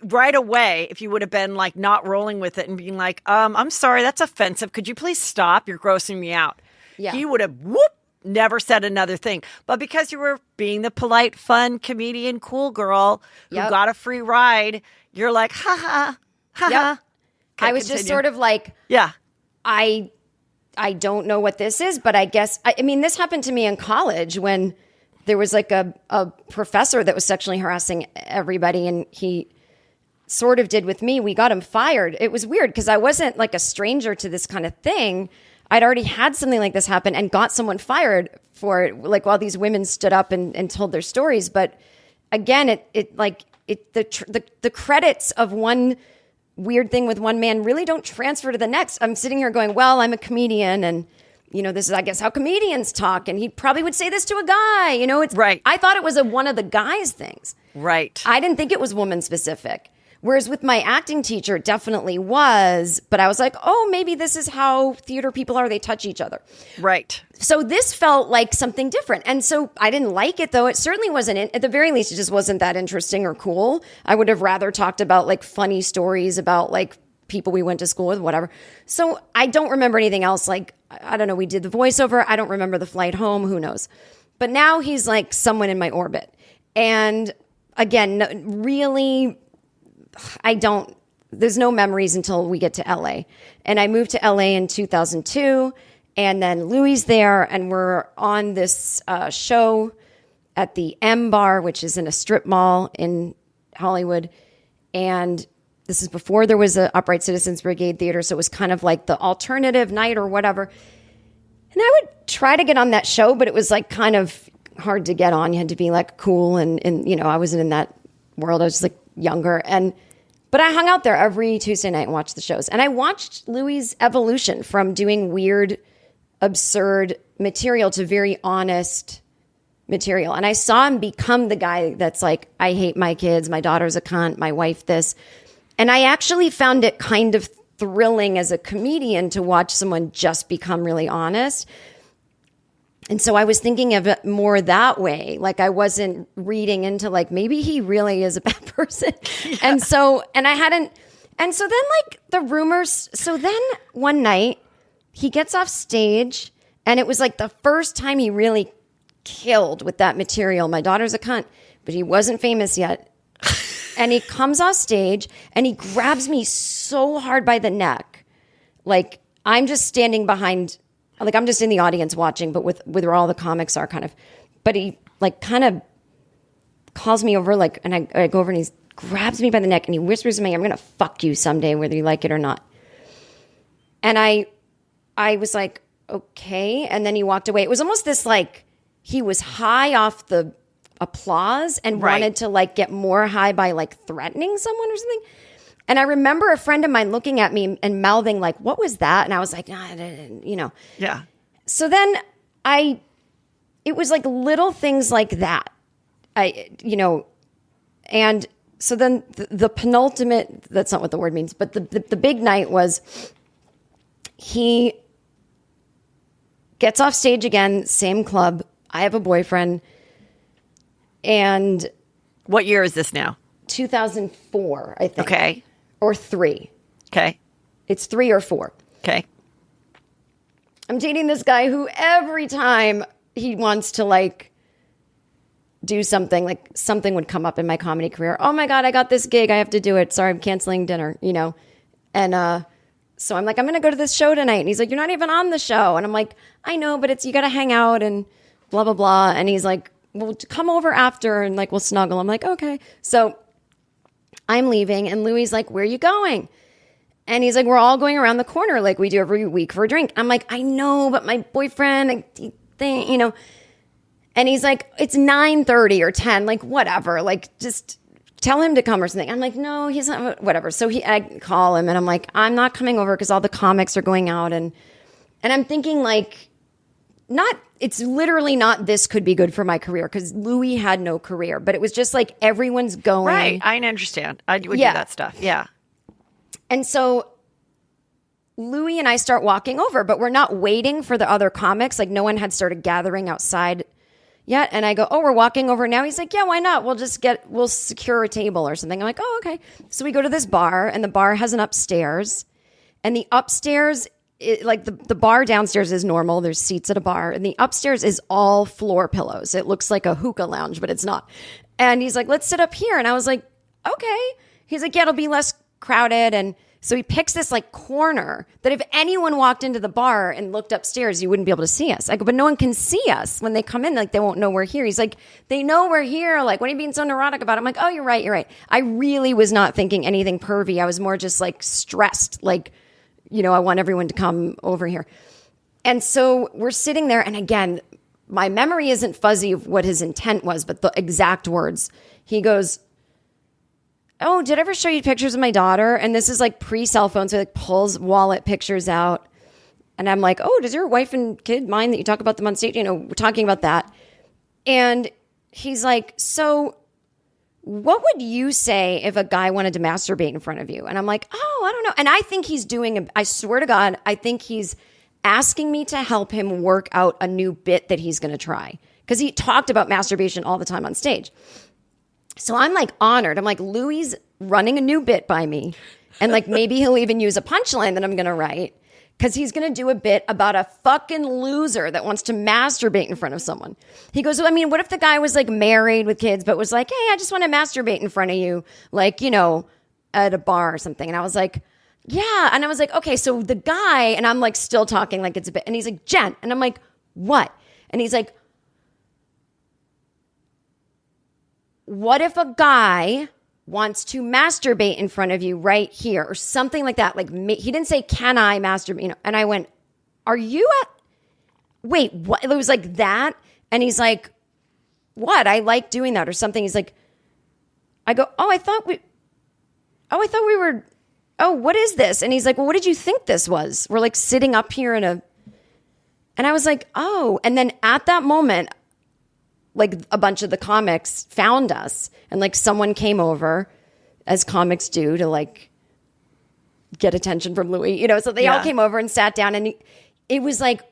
right away, if you would have been not rolling with it and being like, I'm sorry, that's offensive. Could you please stop? You're grossing me out. Yeah. He would have never said another thing. But because you were being the polite, fun, comedian, cool girl who got a free ride, you're like, ha ha, ha ha. I was just sort of like, I don't know what this is, but I guess, I mean, this happened to me in college when there was a professor that was sexually harassing everybody, and he sort of did with me. We got him fired. It was weird because I wasn't a stranger to this kind of thing. I'd already had something like this happen and got someone fired for it, while these women stood up and told their stories. But again, the credits of one weird thing with one man really don't transfer to the next. I'm sitting here going, well, I'm a comedian and this is, I guess, how comedians talk. And he probably would say this to a guy, it's Right. I thought it was one of the guys' things. Right. I didn't think it was woman specific. Whereas with my acting teacher, it definitely was. But I was like, oh, maybe this is how theater people are. They touch each other. Right. So this felt like something different. And so I didn't like it, though. It certainly wasn't, at the very least, it just wasn't that interesting or cool. I would have rather talked about like funny stories about like people we went to school with, whatever. So I don't remember anything else. Like, I don't know. We did the voiceover. I don't remember the flight home. Who knows? But now he's like someone in my orbit. And again, really, there's no memories until we get to LA. And I moved to LA in 2002. And then Louis there. And we're on this show at the M Bar, which is in a strip mall in Hollywood. And this is before there was a Upright Citizens Brigade theater, so it was kind of like the alternative night or whatever. And I would try to get on that show, but it was like kind of hard to get on. You had to be like cool, and I wasn't in that world. I was just like younger, but I hung out there every Tuesday night and watched the shows. And I watched Louis' evolution from doing weird, absurd material to very honest material. And I saw him become the guy that's like, I hate my kids, my daughter's a cunt, my wife this. And I actually found it kind of thrilling as a comedian to watch someone just become really honest. And so I was thinking of it more that way. Like I wasn't reading into like, maybe he really is a bad person. Yeah. And so then like the rumors. So then one night he gets off stage and it was like the first time he really killed with that material. My daughter's a cunt, but he wasn't famous yet. And he comes off stage and he grabs me so hard by the neck. Like I'm just standing behind, like I'm just in the audience watching, but with where all the comics are kind of. But he like kind of calls me over like, and I go over and he grabs me by the neck and he whispers to me, I'm going to fuck you someday, whether you like it or not. And I was like, okay. And then he walked away. It was almost this like, he was high off the applause and wanted to like get more high by like threatening someone or something. And I remember a friend of mine looking at me and mouthing like, what was that? And I was like, Yeah. So then it was like little things like that. And so then the penultimate, that's not what the word means, but the big night was he gets off stage again, same club. I have a boyfriend. And what year is this now? 2004, I think. Okay. Or 3. Okay. It's 3 or 4. Okay. I'm dating this guy who every time he wants to like do something, like something would come up in my comedy career. Oh my God, I got this gig. I have to do it. Sorry, I'm canceling dinner, And so I'm like, I'm going to go to this show tonight. And he's like, you're not even on the show. And I'm like, I know, but you got to hang out and blah, blah, blah. And he's like, well, come over after and like we'll snuggle. I'm like, okay. So I'm leaving and Louis like, where are you going? And he's like, we're all going around the corner like we do every week for a drink. I'm like, I know, but my boyfriend, And he's like, it's 9:30 or 10, like whatever, like just tell him to come or something. I'm like, no, he's not, whatever. So I call him and I'm like, I'm not coming over because all the comics are going out. And I'm thinking like, it's literally not this could be good for my career because Louis had no career, but it was just like everyone's going. Right. I understand. I would do that stuff. Yeah. And so Louis and I start walking over, but we're not waiting for the other comics. Like no one had started gathering outside yet. And I go, oh, we're walking over now. He's like, yeah, why not? We'll secure a table or something. I'm like, oh, okay. So we go to this bar and the bar has an upstairs and the upstairs the bar downstairs is normal. There's seats at a bar. And the upstairs is all floor pillows. It looks like a hookah lounge, but it's not. And he's like, let's sit up here. And I was like, okay. He's like, yeah, it'll be less crowded. And so he picks this like corner that if anyone walked into the bar and looked upstairs, you wouldn't be able to see us. I go, but no one can see us when they come in. Like they won't know we're here. He's like, they know we're here. Like, what are you being so neurotic about? I'm like, oh, you're right. I really was not thinking anything pervy. I was more just like stressed. Like, I want everyone to come over here. And so we're sitting there. And again, my memory isn't fuzzy of what his intent was, but the exact words. He goes, oh, did I ever show you pictures of my daughter? And this is like pre-cell phone. So he like pulls wallet pictures out. And I'm like, oh, does your wife and kid mind that you talk about them on stage? You know, we're talking about that. And he's like, so what would you say if a guy wanted to masturbate in front of you? And I'm like, oh, I don't know. And I think he's I swear to God, I think he's asking me to help him work out a new bit that he's going to try. Because he talked about masturbation all the time on stage. So I'm like honored. I'm like, Louis running a new bit by me. And like maybe he'll even use a punchline that I'm going to write. Because he's going to do a bit about a fucking loser that wants to masturbate in front of someone. He goes, well, I mean, what if the guy was like married with kids, but was like, hey, I just want to masturbate in front of you, like, you know, at a bar or something. And I was like, yeah. And I was like, okay, so the guy, and I'm like still talking like it's a bit. And he's like, Jen. And I'm like, what? And he's like, what if a guy wants to masturbate in front of you right here or something like that? Like, he didn't say, can I masturbate? You know, and I went, are you wait, what? It was like that. And he's like, what? I like doing that or something. He's like, I go, I thought we were, what is this? And he's like, well, what did you think this was? We're like sitting up here and I was like, oh. And then at that moment, like a bunch of the comics found us and like someone came over as comics do to like get attention from Louis, you know, so they all came over and sat down and it was like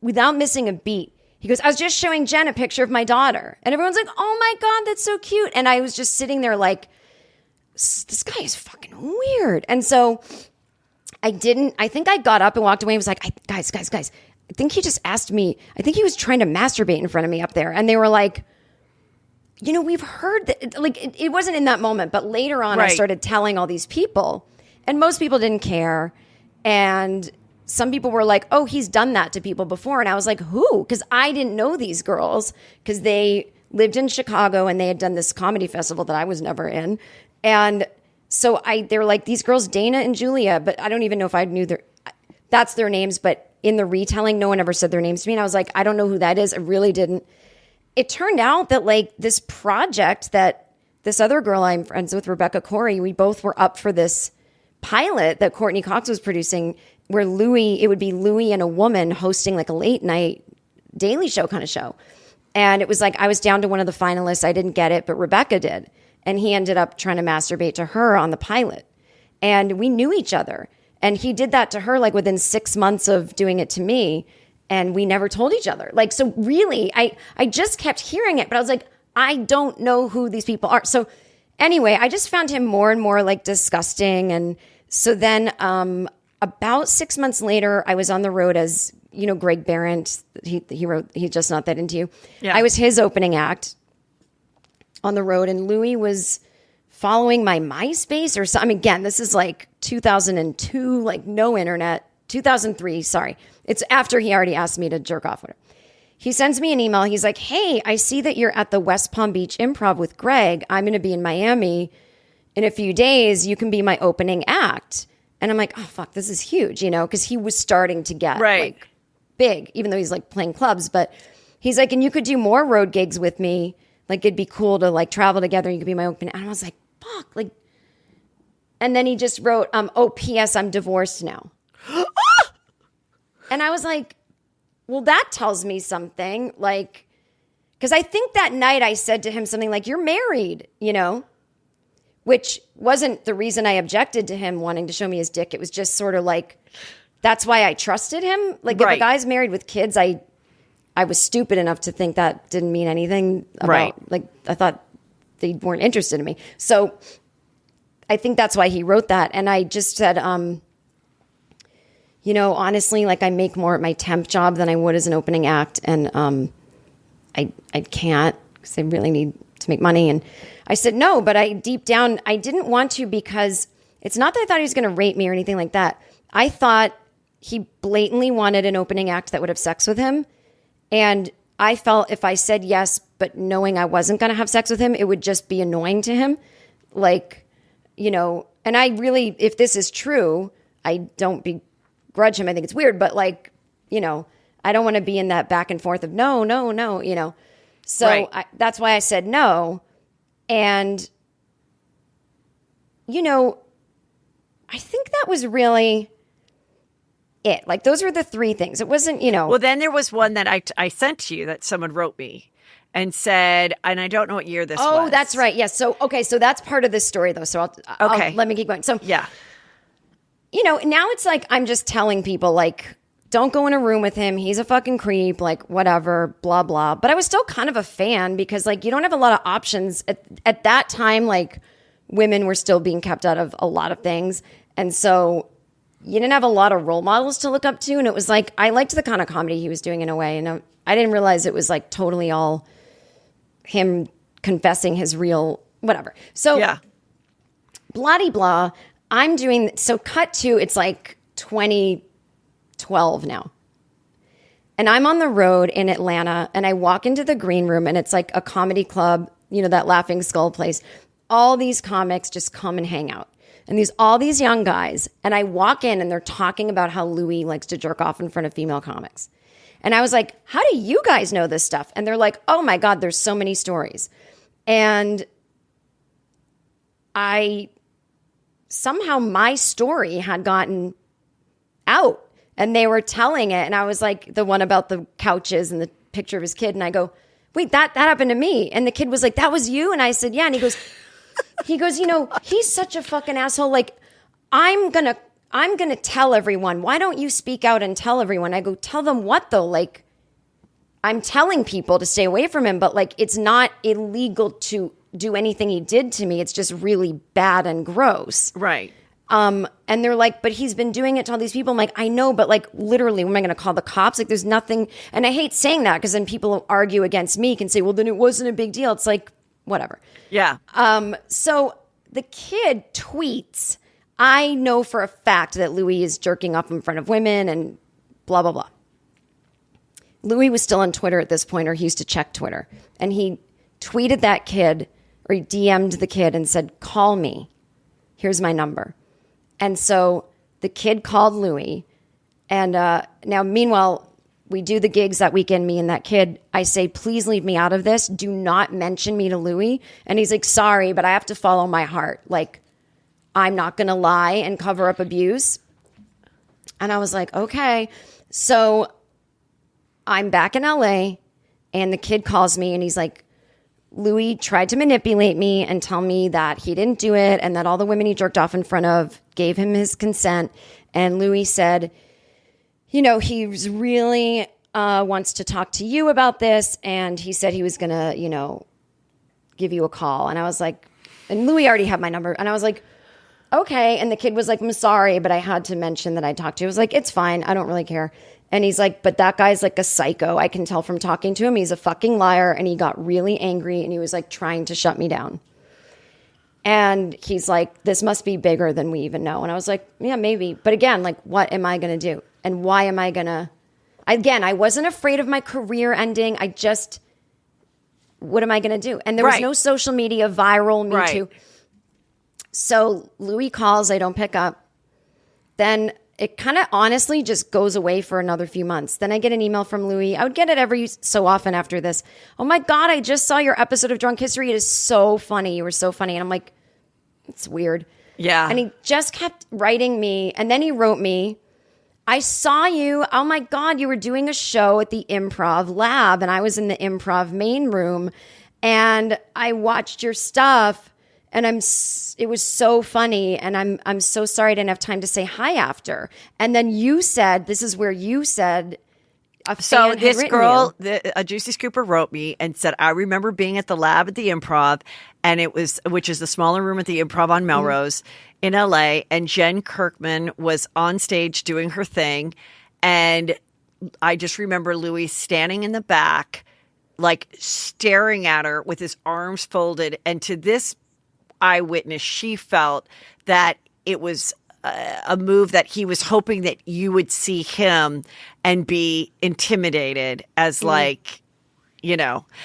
without missing a beat. He goes, I was just showing Jen a picture of my daughter and everyone's like, oh my God, that's so cute. And I was just sitting there like, this guy is fucking weird. And so I think I got up and walked away and was like, guys, I think he just asked me, I think he was trying to masturbate in front of me up there. And they were like, you know, we've heard that, like, it wasn't in that moment, but later on I started telling all these people and most people didn't care. And some people were like, oh, he's done that to people before. And I was like, who? Because I didn't know these girls because they lived in Chicago and they had done this comedy festival that I was never in. And so they were like, these girls, Dana and Julia, but I don't even know if I knew that's their names, but in the retelling, no one ever said their names to me. And I was like, I don't know who that is. I really didn't. It turned out that like this project that this other girl I'm friends with, Rebecca Corey, we both were up for this pilot that Courtney Cox was producing where it would be Louis and a woman hosting like a late night Daily Show kind of show. And it was like, I was down to one of the finalists. I didn't get it, but Rebecca did. And he ended up trying to masturbate to her on the pilot. And we knew each other. And he did that to her like within 6 months of doing it to me. And we never told each other. Like, so really, I just kept hearing it. But I was like, I don't know who these people are. So anyway, I just found him more and more like disgusting. And so then about 6 months later, I was on the road as, you know, Greg Behrendt. He wrote He's Just Not That Into You. Yeah. I was his opening act on the road. And Louis was following my MySpace or something. I mean, again, this is like 2002, like no internet. 2003, sorry. It's after he already asked me to jerk off with her. He sends me an email. He's like, hey, I see that you're at the West Palm Beach Improv with Greg. I'm going to be in Miami in a few days. You can be my opening act. And I'm like, oh, fuck, this is huge, you know, because he was starting to get like big, even though he's like playing clubs. But he's like, and you could do more road gigs with me. Like, it'd be cool to like travel together. You could be my opening. And I was like, fuck, like, and then he just wrote, oh, P.S. I'm divorced now. And I was like, well, that tells me something. Like, because I think that night I said to him something like, you're married, you know, which wasn't the reason I objected to him wanting to show me his dick. It was just sort of like, that's why I trusted him. Like, if a guy's married with kids, I was stupid enough to think that didn't mean anything about, like, I thought they weren't interested in me. So I think that's why he wrote that. And I just said, you know, honestly, like I make more at my temp job than I would as an opening act. And I can't because I really need to make money. And I said, no, but deep down, I didn't want to because it's not that I thought he was going to rape me or anything like that. I thought he blatantly wanted an opening act that would have sex with him. And I felt if I said yes, but knowing I wasn't going to have sex with him, it would just be annoying to him. Like, you know, and I really, if this is true, I don't begrudge him. I think it's weird, but like, you know, I don't want to be in that back and forth of no, you know. So that's why I said no. And, you know, I think that was really, it. Like those were the three things. It wasn't, Well, then there was one that I sent to you that someone wrote me and said, and I don't know what year this was. Oh, that's right. Yes. So, okay. So that's part of this story though. So let me keep going. So, yeah. Now it's like, I'm just telling people like, don't go in a room with him. He's a fucking creep, like whatever, blah, blah. But I was still kind of a fan because like, you don't have a lot of options at that time. Like women were still being kept out of a lot of things. And so you didn't have a lot of role models to look up to. And it was like, I liked the kind of comedy he was doing in a way. And I didn't realize it was like totally all him confessing his real whatever. So yeah. Blah, I'm doing, so cut to, it's like 2012 now. And I'm on the road in Atlanta and I walk into the green room and it's like a comedy club, that Laughing Skull place. All these comics just come and hang out. And all these young guys, and I walk in and they're talking about how Louis likes to jerk off in front of female comics. And I was like, how do you guys know this stuff? And they're like, oh my God, there's so many stories. And somehow my story had gotten out and they were telling it. And I was like, the one about the couches and the picture of his kid. And I go, wait, that happened to me. And the kid was like, that was you? And I said, yeah. And he goes, he's such a fucking asshole. Like, I'm gonna tell everyone. Why don't you speak out and tell everyone? I go, tell them what though? Like, I'm telling people to stay away from him, but like, it's not illegal to do anything he did to me. It's just really bad and gross. Right. And they're like, but he's been doing it to all these people. I'm like, I know, but like literally, when am I going to call the cops? Like there's nothing. And I hate saying that because then people who argue against me can say, well, then it wasn't a big deal. It's like, whatever. Yeah. So the kid tweets, I know for a fact that Louis is jerking off in front of women and blah, blah, blah. Louis was still on Twitter at this point, or he used to check Twitter. And he tweeted that kid, or he DM'd the kid and said, call me. Here's my number. And so the kid called Louis. And now, meanwhile, we do the gigs that weekend, me and that kid. I say, please leave me out of this. Do not mention me to Louis. And he's like, sorry, but I have to follow my heart. Like, I'm not going to lie and cover up abuse. And I was like, okay. So I'm back in LA and the kid calls me and he's like, Louis tried to manipulate me and tell me that he didn't do it and that all the women he jerked off in front of gave him his consent. And Louis said, he really wants to talk to you about this. And he said he was going to, give you a call. And I was like, and Louis already had my number. And I was like, okay. And the kid was like, I'm sorry, but I had to mention that I talked to you. I was like, it's fine. I don't really care. And he's like, but that guy's like a psycho. I can tell from talking to him. He's a fucking liar. And he got really angry and he was like trying to shut me down. And he's like, this must be bigger than we even know. And I was like, yeah, maybe. But again, like, what am I going to do? And why am I going to? Again, I wasn't afraid of my career ending. What am I going to do? And there was no social media, viral, Me Too. So Louis calls, I don't pick up. Then it kind of honestly just goes away for another few months. Then I get an email from Louis. I would get it every so often after this. Oh my God, I just saw your episode of Drunk History. It is so funny. You were so funny. And I'm like, it's weird. Yeah. And he just kept writing me. And then he wrote me, I saw you. Oh my God, you were doing a show at the Improv Lab. And I was in the Improv main room. And I watched your stuff. And it was so funny. And I'm so sorry I didn't have time to say hi after. And then you said, this is where you said, so this girl, a Juicy Scooper wrote me and said, I remember being at the lab at the Improv, and which is the smaller room at the Improv on Melrose in LA. And Jen Kirkman was on stage doing her thing. And I just remember Louis standing in the back, like staring at her with his arms folded. And to this eyewitness, she felt that it was a move that he was hoping that you would see him and be intimidated as like,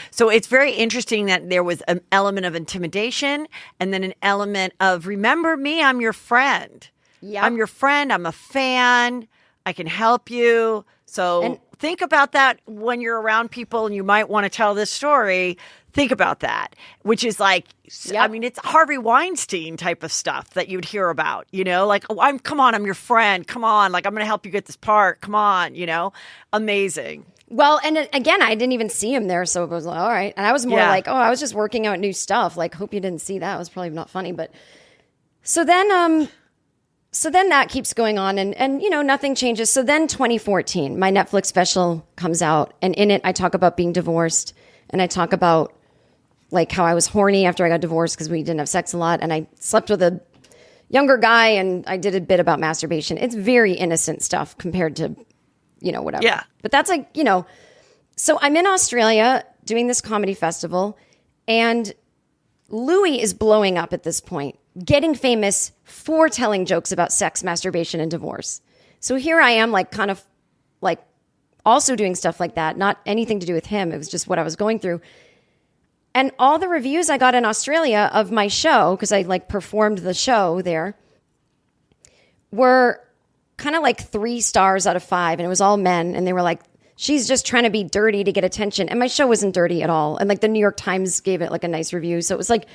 So it's very interesting that there was an element of intimidation and then an element of, remember me, I'm your friend. Yep. I'm your friend. I'm a fan. I can help you. So think about that when you're around people and you might want to tell this story. Think about that, which is like, Yep. I mean, it's Harvey Weinstein type of stuff that you'd hear about, you know, like, oh, come on, I'm your friend. Come on. Like, I'm going to help you get this part. Come on, you know, amazing. Well, and again, I didn't even see him there, so it was like, all right. And I was more like, oh, I was just working out new stuff. Like, hope you didn't see that. It was probably not funny, but so then that keeps going on, and you know, nothing changes. So then 2014, my Netflix special comes out, and in it, I talk about being divorced, and I talk about like how I was horny after I got divorced because we didn't have sex a lot, and I slept with a younger guy, and I did a bit about masturbation. It's very innocent stuff compared to, you know, whatever. Yeah. But that's like, you know, so I'm in Australia doing this comedy festival, and Louis is blowing up at this point, getting famous for telling jokes about sex, masturbation, and divorce. So here I am, like, kind of like also doing stuff like that, not anything to do with him. It was just what I was going through. And all the reviews I got in Australia of my show, because I like performed the show there, were kind of like 3 stars out of 5. And it was all men. And they were like, she's just trying to be dirty to get attention. And my show wasn't dirty at all. And like the New York Times gave it like a nice review. So it was like,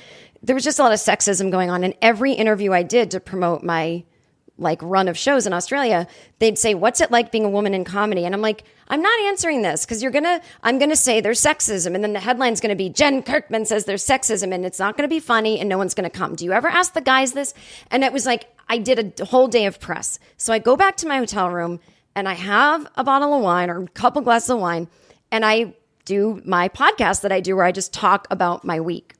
there was just a lot of sexism going on. And every interview I did to promote my like run of shows in Australia, they'd say, what's it like being a woman in comedy? And I'm like, I'm not answering this because I'm going to say there's sexism. And then the headline's going to be Jen Kirkman says there's sexism, and it's not going to be funny and no one's going to come. Do you ever ask the guys this? And it was like, I did a whole day of press. So I go back to my hotel room and I have a bottle of wine or a couple glasses of wine, and I do my podcast that I do where I just talk about my week.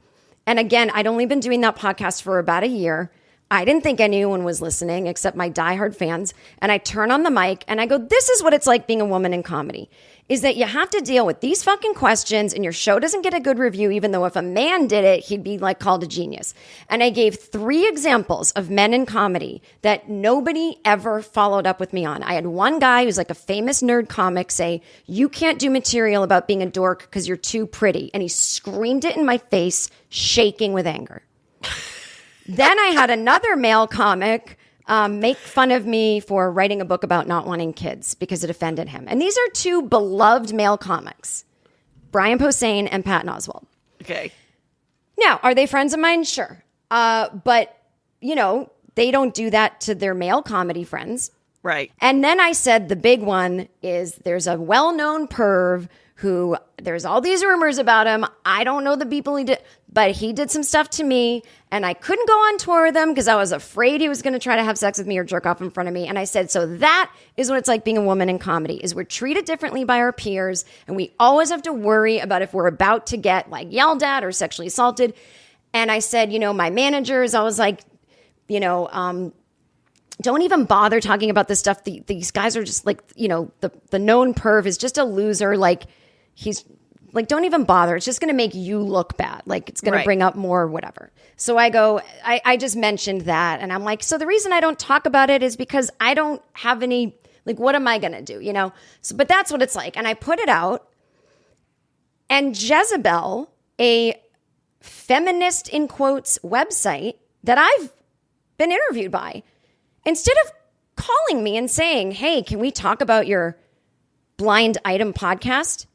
And again, I'd only been doing that podcast for about a year. I didn't think anyone was listening except my diehard fans. And I turn on the mic and I go, this is what it's like being a woman in comedy, is that you have to deal with these fucking questions and your show doesn't get a good review, even though if a man did it, he'd be like called a genius. And I gave 3 examples of men in comedy that nobody ever followed up with me on. I had one guy who's like a famous nerd comic say, you can't do material about being a dork because you're too pretty. And he screamed it in my face, shaking with anger. Then I had another male comic make fun of me for writing a book about not wanting kids because it offended him. And these are 2 beloved male comics, Brian Posehn and Patton Oswalt. Okay. Now, are they friends of mine? Sure. But, you know, they don't do that to their male comedy friends. Right. And then I said the big one is there's a well-known perv who there's all these rumors about him. I don't know the people he did, but he did some stuff to me and I couldn't go on tour with him because I was afraid he was going to try to have sex with me or jerk off in front of me. And I said, so that is what it's like being a woman in comedy, is we're treated differently by our peers and we always have to worry about if we're about to get like yelled at or sexually assaulted. And I said, you know, my managers, I was like, you know, don't even bother talking about this stuff. These guys are just like, you know, the known perv is just a loser. Like, he's like, don't even bother. It's just going to make you look bad. Like, it's going to bring up more whatever. So I go, I just mentioned that. And I'm like, so the reason I don't talk about it is because I don't have any, like, what am I going to do? You know? So, but that's what it's like. And I put it out. And Jezebel, a feminist in quotes website that I've been interviewed by, instead of calling me and saying, hey, can we talk about your blind item podcast?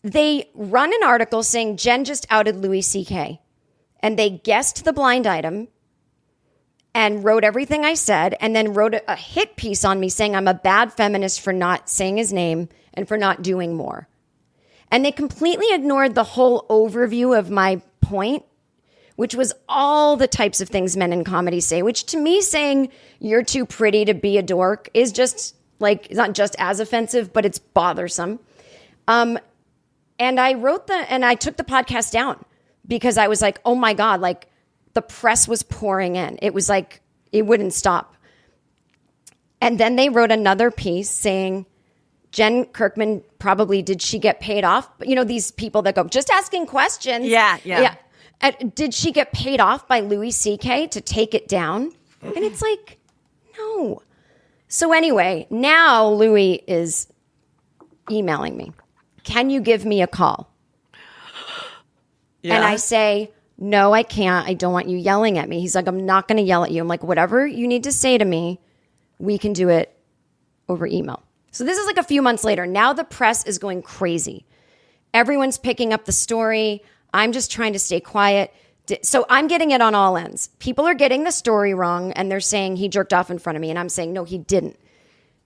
They run an article saying Jen just outed Louis C.K. And they guessed the blind item and wrote everything I said and then wrote a hit piece on me saying I'm a bad feminist for not saying his name and for not doing more. And they completely ignored the whole overview of my point, which was all the types of things men in comedy say, which to me saying you're too pretty to be a dork is just like, it's not just as offensive, but it's bothersome. And I took the podcast down because I was like, oh my God, like the press was pouring in. It was like, it wouldn't stop. And then they wrote another piece saying, Jen Kirkman did she get paid off? But you know, these people that go, just asking questions. Yeah. Did she get paid off by Louis C.K. to take it down? And it's like, no. So anyway, now Louis is emailing me. Can you give me a call? Yeah. And I say, no, I can't. I don't want you yelling at me. He's like, I'm not going to yell at you. I'm like, whatever you need to say to me, we can do it over email. So this is like a few months later. Now the press is going crazy. Everyone's picking up the story. I'm just trying to stay quiet. So I'm getting it on all ends. People are getting the story wrong and they're saying he jerked off in front of me. And I'm saying, no, he didn't.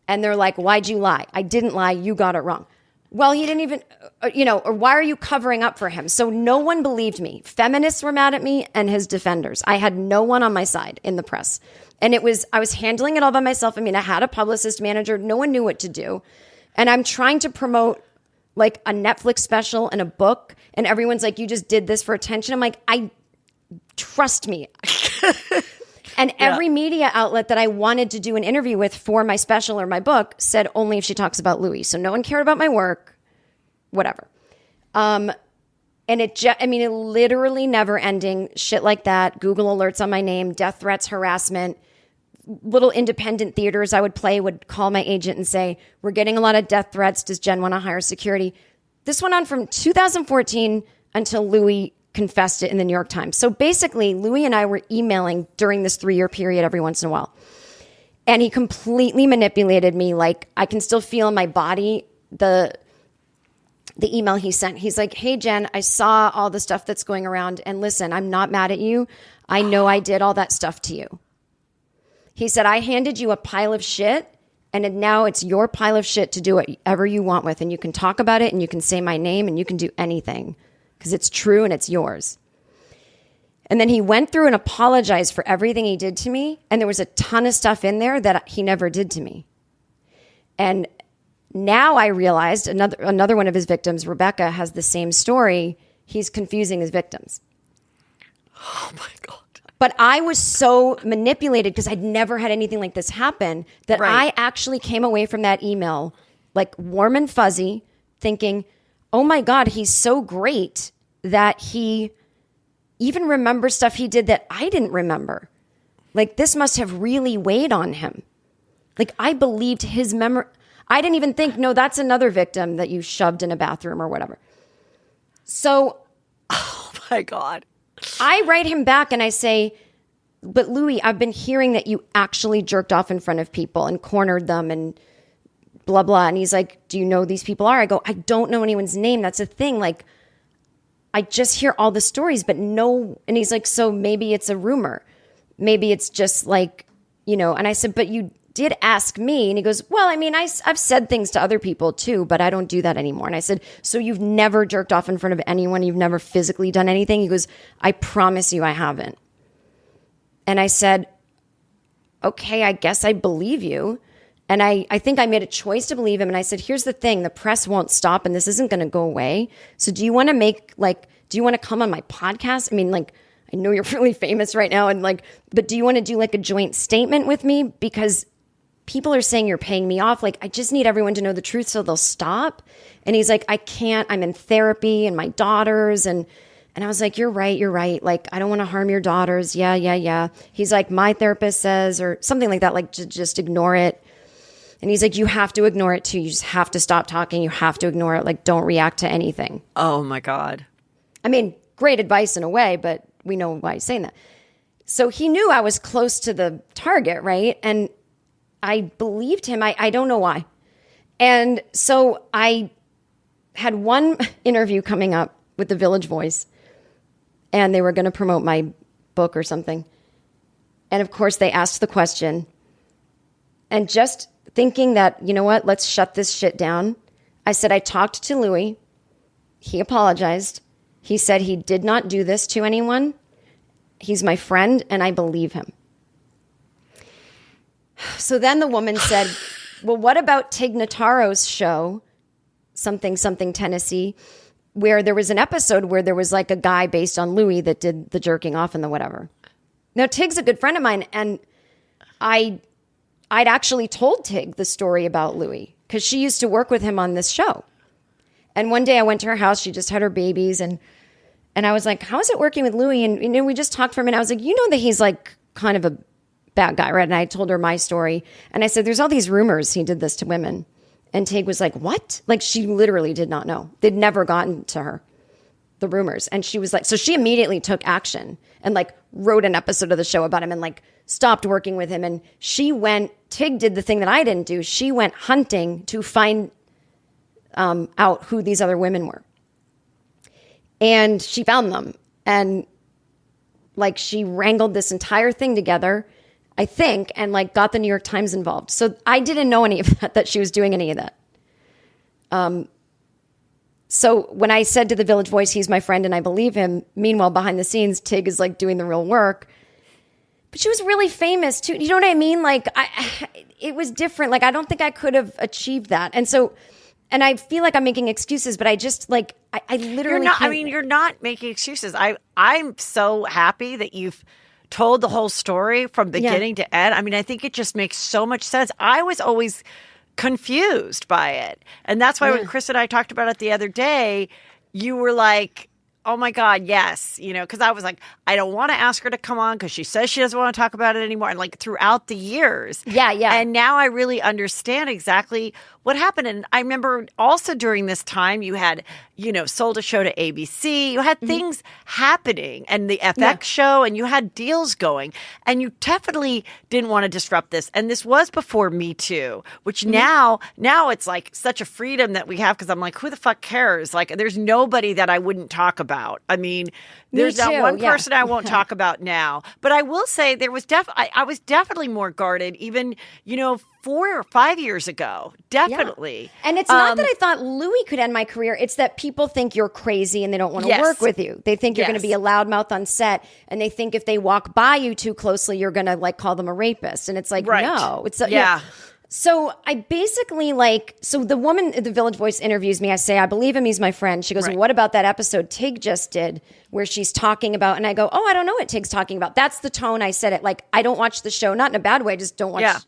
And they're like, why'd you lie? I didn't lie. You got it wrong. Well, he didn't even, or why are you covering up for him? So no one believed me. Feminists were mad at me and his defenders. I had no one on my side in the press. And I was handling it all by myself. I mean, I had a publicist manager. No one knew what to do. And I'm trying to promote like a Netflix special and a book. And everyone's like, you just did this for attention. I'm like, trust me. And every media outlet that I wanted to do an interview with for my special or my book said only if she talks about Louis. So no one cared about my work, whatever. And it literally never ending shit like that. Google alerts on my name, death threats, harassment. Little independent theaters I would play would call my agent and say, we're getting a lot of death threats. Does Jen want to hire security? This went on from 2014 until Louis confessed it in the New York Times. So basically, Louis and I were emailing during this 3-year period every once in a while. And he completely manipulated me. Like, I can still feel in my body the email he sent. He's like, hey, Jen, I saw all the stuff that's going around. And listen, I'm not mad at you. I know I did all that stuff to you. He said, I handed you a pile of shit. And now it's your pile of shit to do whatever you want with. And you can talk about it and you can say my name and you can do anything. Because it's true and it's yours. And then he went through and apologized for everything he did to me. And there was a ton of stuff in there that he never did to me. And now I realized another one of his victims, Rebecca, has the same story. He's confusing his victims. Oh my God. But I was so manipulated because I'd never had anything like this happen that I actually came away from that email like warm and fuzzy thinking, oh my God, he's so great that he even remembers stuff he did that I didn't remember. Like, this must have really weighed on him. Like, I believed his memory. I didn't even think, no, that's another victim that you shoved in a bathroom or whatever. So, oh my God. I write him back and I say, but Louis, I've been hearing that you actually jerked off in front of people and cornered them and blah, blah. And he's like, do you know who these people are? I go, I don't know anyone's name. That's a thing. Like, I just hear all the stories, but no. And he's like, so maybe it's a rumor. Maybe it's just like, and I said, but you did ask me. And he goes, well, I mean, I've said things to other people too, but I don't do that anymore. And I said, so you've never jerked off in front of anyone? You've never physically done anything? He goes, I promise you I haven't. And I said, okay, I guess I believe you. And I think I made a choice to believe him. And I said, here's the thing. The press won't stop and this isn't going to go away. So do you want to come on my podcast? I mean, like, I know you're really famous right now. And like, but do you want to do like a joint statement with me? Because people are saying you're paying me off. Like, I just need everyone to know the truth so they'll stop. And he's like, I can't. I'm in therapy and my daughters. And I was like, you're right. Like, I don't want to harm your daughters. Yeah. He's like, my therapist says, or something like that, like, just ignore it. And he's like, you have to ignore it too. You just have to stop talking. You have to ignore it. Like, don't react to anything. Oh my God. I mean, great advice in a way, but we know why he's saying that. So he knew I was close to the target, right? And I believed him. I don't know why. And so I had one interview coming up with the Village Voice, and they were going to promote my book or something. And of course, they asked the question. And just thinking that, you know what, let's shut this shit down, I said, I talked to Louis. He apologized. He said he did not do this to anyone. He's my friend, and I believe him. So then the woman said, well, what about Tig Notaro's show, something Tennessee, where there was an episode where there was like a guy based on Louis that did the jerking off and the whatever. Now, Tig's a good friend of mine, and I'd actually told Tig the story about Louis because she used to work with him on this show. And one day I went to her house. She just had her babies, and I was like, how is it working with Louis? And we just talked for a minute. I was like, you know that he's like kind of a bad guy, right? And I told her my story. And I said, there's all these rumors he did this to women. And Tig was like, what? Like, she literally did not know. They'd never gotten to her, the rumors. And she was like, so she immediately took action and like wrote an episode of the show about him and like stopped working with him. And Tig did the thing that I didn't do. She went hunting to find out who these other women were. And she found them. And like she wrangled this entire thing together, I think, and like got the New York Times involved. So I didn't know any of that she was doing any of that. So when I said to the Village Voice, he's my friend and I believe him, meanwhile, behind the scenes, Tig is like doing the real work. But she was really famous too. You know what I mean? Like it was different. Like I don't think I could have achieved that. And so, and I feel like I'm making excuses, but I just like, I literally You're not, can't. I mean, you're not making excuses. I'm so happy that you've told the whole story from beginning to end. I mean, I think it just makes so much sense. I was always confused by it. And that's why when Kris and I talked about it the other day, you were like, oh my God, yes. You know, because I was like, I don't want to ask her to come on because she says she doesn't want to talk about it anymore. And like throughout the years. Yeah. And now I really understand exactly what happened. And I remember also during this time, you had, you know, sold a show to ABC. You had things happening and the FX show and you had deals going and you definitely didn't want to disrupt this. And this was before Me Too, which now it's like such a freedom that we have because I'm like, who the fuck cares? Like there's nobody that I wouldn't talk about. I mean, there's not one person I won't talk about now. But I will say there was I was definitely more guarded even, you know, 4 or 5 years ago. Definitely. Yeah. And it's not that I thought Louis could end my career. It's that people think you're crazy and they don't want to work with you. They think you're going to be a loudmouth on set. And they think if they walk by you too closely, you're going to like call them a rapist. And it's like, no. It's So I basically so the woman at the Village Voice interviews me. I say, I believe him. He's my friend. She goes, what about that episode Tig just did where she's talking about, and I go, I don't know what Tig's talking about. That's the tone I said it. Like, I don't watch the show, not in a bad way, just don't watch. Yeah.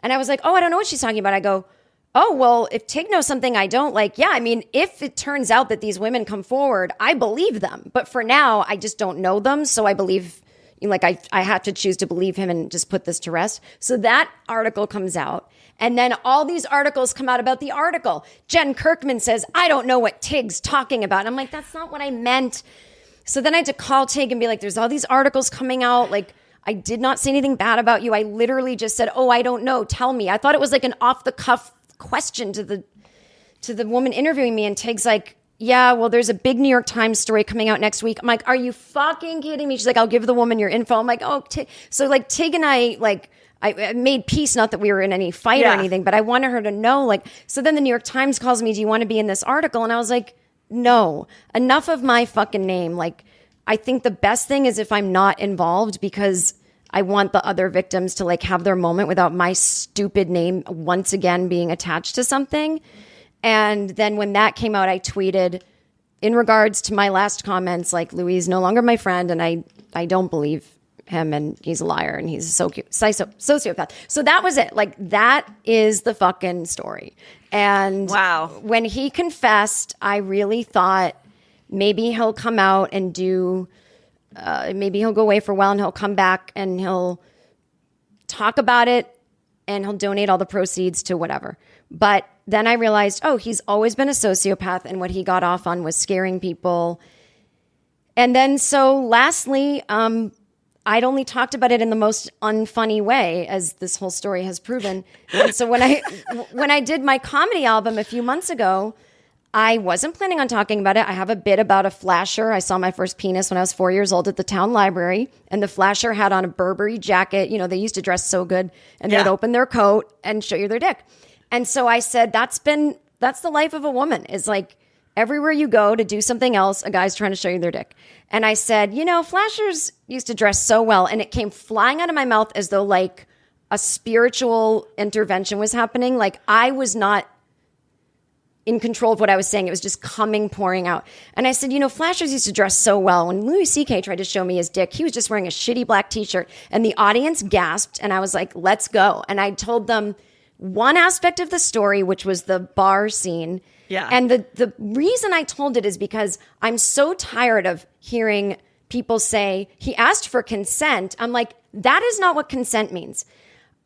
And I was like, I don't know what she's talking about. I go, well, if Tig knows something I don't, I mean, if it turns out that these women come forward, I believe them. But for now, I just don't know them. So I believe, I have to choose to believe him and just put this to rest. So that article comes out. And then all these articles come out about the article. Jen Kirkman says, I don't know what Tig's talking about. And I'm like, that's not what I meant. So then I had to call Tig and be like, there's all these articles coming out. Like, I did not say anything bad about you. I literally just said, I don't know. Tell me. I thought it was like an off the cuff question to the woman interviewing me. And Tig's like, yeah, well, there's a big New York Times story coming out next week. I'm like, are you fucking kidding me? She's like, I'll give the woman your info. I'm like, Tig. So like Tig and I made peace, not that we were in any fight or anything, but I wanted her to know, so then the New York Times calls me, do you want to be in this article? And I was like, no, enough of my fucking name. I think the best thing is if I'm not involved because I want the other victims to have their moment without my stupid name once again being attached to something. And then when that came out, I tweeted in regards to my last comments, Louis is no longer my friend and I don't believe him and he's a liar and he's a sociopath. So that was it. That is the fucking story. And when he confessed, I really thought maybe he'll come out and do, maybe he'll go away for a while and he'll come back and he'll talk about it and he'll donate all the proceeds to whatever. But then I realized, he's always been a sociopath and what he got off on was scaring people. And then so lastly, I'd only talked about it in the most unfunny way, as this whole story has proven. And so when I did my comedy album a few months ago, I wasn't planning on talking about it. I have a bit about a flasher. I saw my first penis when I was 4 years old at the town library, and the flasher had on a Burberry jacket. They used to dress so good, and they'd open their coat and show you their dick. And so I said, that's the life of a woman, is everywhere you go to do something else, a guy's trying to show you their dick. And I said, flashers used to dress so well. And it came flying out of my mouth as though a spiritual intervention was happening. I was not in control of what I was saying. It was just pouring out. And I said, flashers used to dress so well. When Louis C.K. tried to show me his dick, he was just wearing a shitty black t-shirt. And the audience gasped. And I was like, let's go. And I told them one aspect of the story, which was the bar scene. Yeah. And the reason I told it is because I'm so tired of hearing people say, he asked for consent. I'm like, that is not what consent means.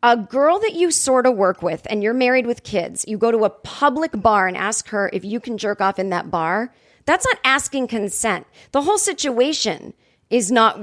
A girl that you sort of work with and you're married with kids, you go to a public bar and ask her if you can jerk off in that bar. That's not asking consent. The whole situation is not